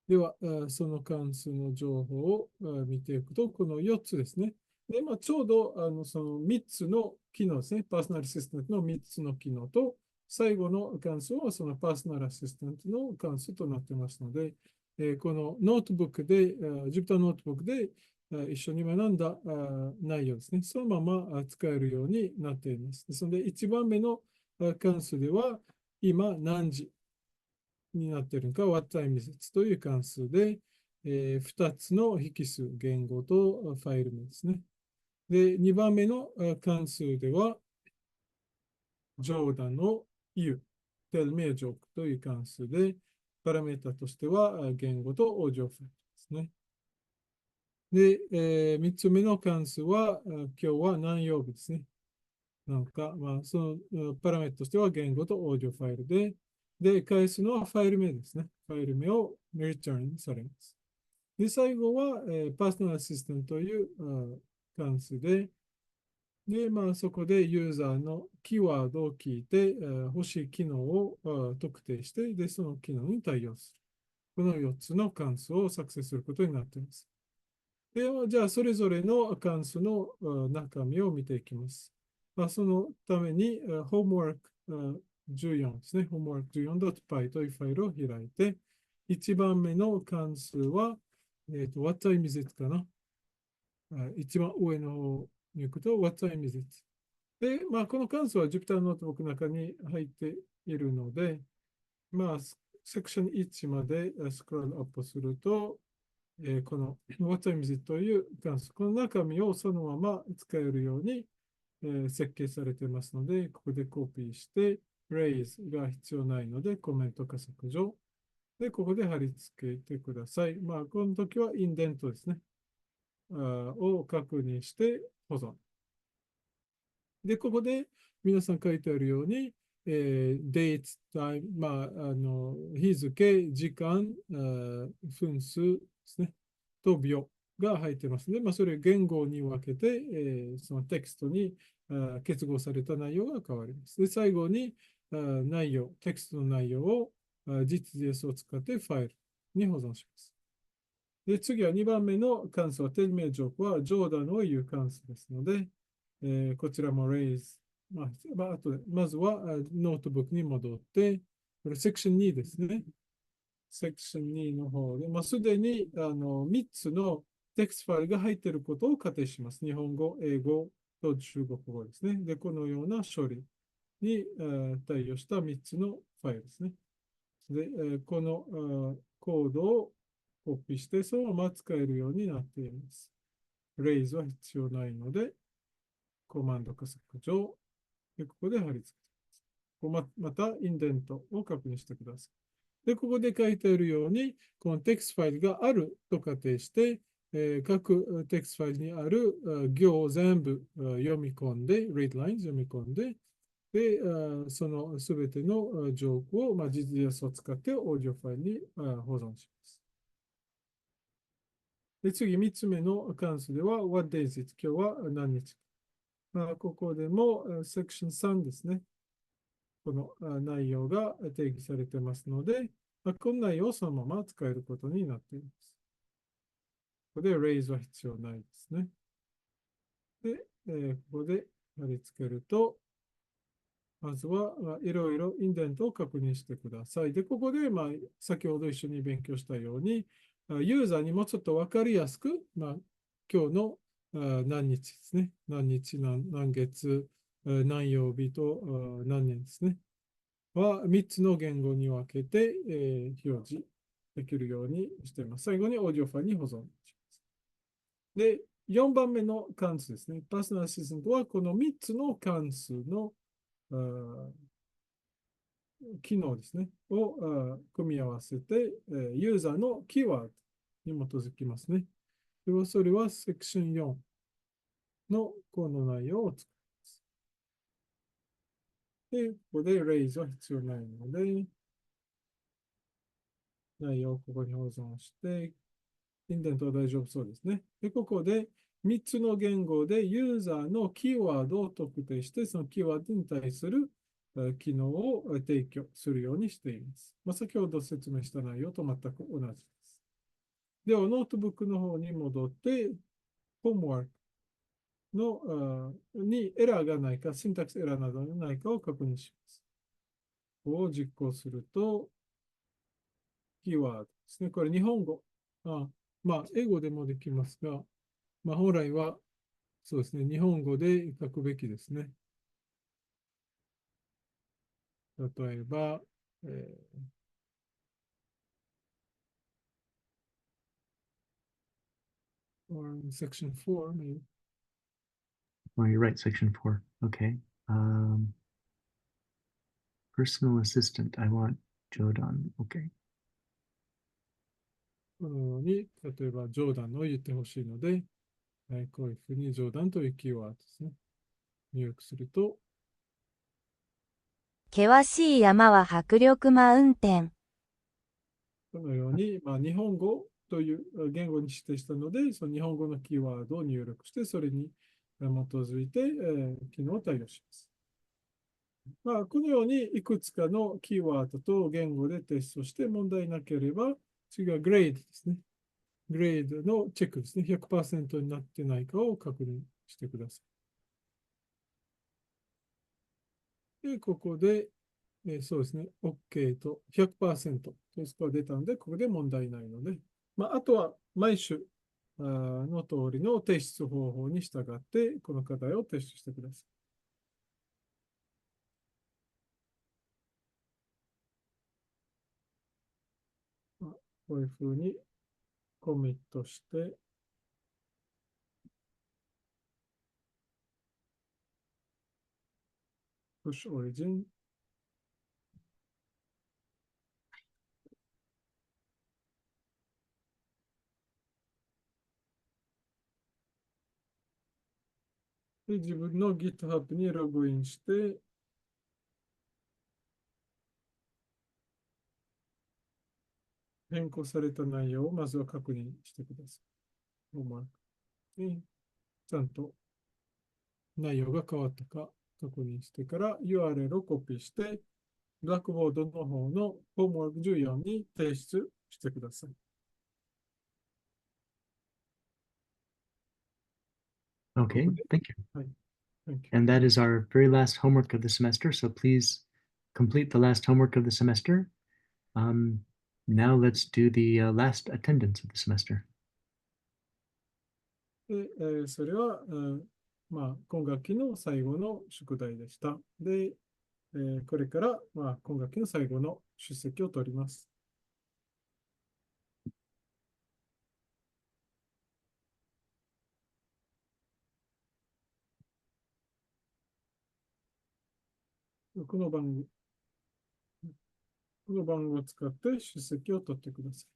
では、その関数の情報を見ていくと、この4つですね。で、ちょうどその3つの機能ですね。パーソナルアシスタントの3つの機能と、最後の関数はそのパーソナルアシスタントの関数となっていますので、このノートブックで、Jupyter ノートブックで一緒に学んだ内容ですね。そのまま使えるようになっています。ですので、1番目の関数では、今何時になっているのか、what time is it という関数で、2つの引数、言語とファイル名ですね。で、2番目の関数では、冗談を言う、tell me a joke という関数で、パラメータとしては言語とオーディオファイルですね。で、3つ目の関数は、今日は何曜日ですね。なんか、そのパラメータとしては言語とオーディオファイルで、返すのはファイル名ですね。ファイル名を return されます。で、最後は、パーソナルアシスタントという関数で、そこでユーザーのキーワードを聞いて、欲しい機能を特定して、で、その機能に対応する。この4つの関数を作成することになっています。で、じゃあ、それぞれの関数の中身を見ていきます。そのために、ホームワーク14ですね。ホームワーク 14.py というファイルを開いて、1番目の関数は、what time is it かな。一番上の方に行くと、what time is it。で、この関数は Jupyter ノートブックの中に入っているので、セクション1までスクロールアップすると、この what time is it という関数、この中身をそのまま使えるように、設計されていますので、ここでコピーして、raise が必要ないので、コメントか削除。で、ここで貼り付けてください。この時はインデントですね。を確認して保存。で、ここで皆さん書いてあるように、date, time、日付、時間、分数ですね、と秒が入ってますので、それを言語に分けて、そのテキストに結合された内容が変わります。で、最後にテキストの内容を実 JS を使ってファイルに保存します。で、次は2番目の関数は、テルメジョークはジョーダンを言う関数ですので、こちらも raise。あとまずはノートブックに戻って、これセクション2ですね。セクション2の方で、すでに3つのテキストファイルが入っていることを仮定します。日本語、英語と中国語ですね。で、このような処理に対応した3つのファイルですね。で、このコードをコピーして、そのまま使えるようになっています。raise は必要ないので、コマンドか削除。で、ここで貼り付けます。また、インデントを確認してください。で、ここで書いてあるように、このテキストファイルがあると仮定して、各テキストファイルにある行を全部読み込んで、read lines 読み込んで、で、そのすべての情報を、実 JS を使ってオーディオファイルに保存します。で、次、3つ目の関数では、what day is it？ 今日は何日？ここでも、セクション3ですね。この内容が定義されていますので、この内容をそのまま使えることになっています。ここで raise は必要ないですね。で、ここで貼り付けると、まずはいろいろインデントを確認してください。で、ここで、先ほど一緒に勉強したように、ユーザーにもちょっとわかりやすく、今日の何日ですね。何日、何月、何曜日と何年ですね。は3つの言語に分けて、表示できるようにしています。最後にオーディオファイルに保存します。で、4番目の関数ですね。パーソナルアシスタントはこの3つの関数の機能ですね。を組み合わせて、ユーザーのキーワードに基づきますね。でそれはセクション4のこの内容を使います。で、ここで raise は必要ないので、内容をここに保存して、インデントは大丈夫そうですね。で、ここで3つの言語でユーザーのキーワードを特定して、そのキーワードに対する機能を提供するようにしています。先ほど説明した内容と全く同じです。では、ノートブックの方に戻って、ホームワークにエラーがないか、シンタックスエラーなどがないかを確認します。ここを実行すると、キーワードですね。これ日本語。英語でもできますが、本来はそうですね、日本語で書くべきですね。例えば、or section 4, maybe. Oh, you're right, section 4. Okay. Personal assistant. I want Jodan. Okay. このように、例えば、ジョーダンを言ってほしいので、こういうふうにジョーダンというキーワードですね。入力すると、険しい山は迫力マウンテン。このように、日本語という言語に指定したので、その日本語のキーワードを入力して、それに基づいて、機能を対応します。このようにいくつかのキーワードと言語でテストして問題なければ、次はグレードですね。グレードのチェックですね。100% になってないかを確認してください。で、ここでそうですね。OK と100%というスコアが出たので、ここで問題ないので、あとは毎週の通りの提出方法に従って、この課題を提出してください。こういうふうにコミットして、push origin。で、自分の GitHub にログインして、変更された内容をまずは確認してください。ホームワークにちゃんと内容が変わったか確認してから URL をコピーして、ブラックボードの方のホームワーク14に提出してください。Okay, thank you. はい。Thank you. And that is our very last homework of the semester. So please complete the last homework of the semester. Now let's do the last attendance of the semester. で、それは、今学期の最後の宿題でした。で、これから、今学期の最後の出席を取ります。この番号を使って出席を取ってください。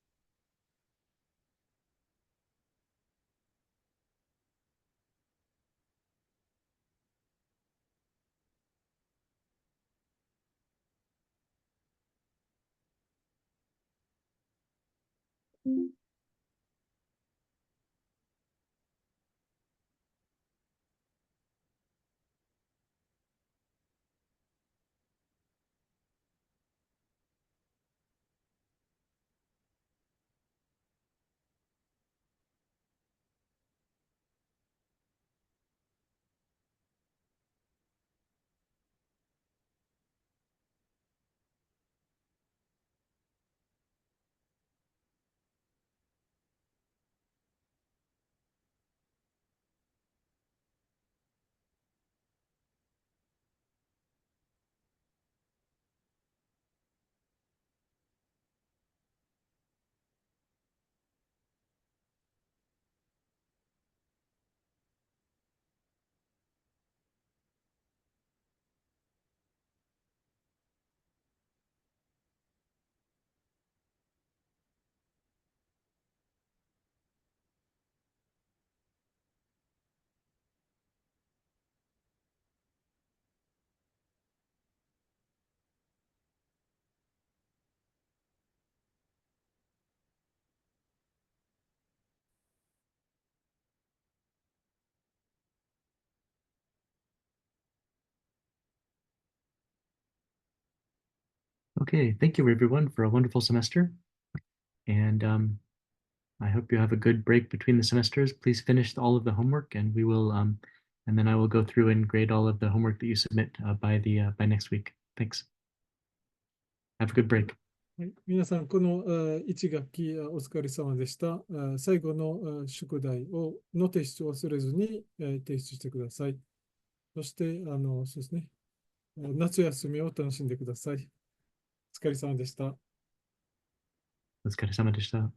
Okay, thank you everyone for a wonderful semester. And I hope you have a good break between the semesters. Please finish all of the homework and we will, and then I will go through and grade all of the homework that you submit by next week. Thanks. Have a good break. はい、皆さん、この1学期お疲れ様でした。最後の宿題の提出を忘れずに提出してください。そして、そうですね、夏休みを楽しんでください。お疲れ様でした。お疲れ様でした。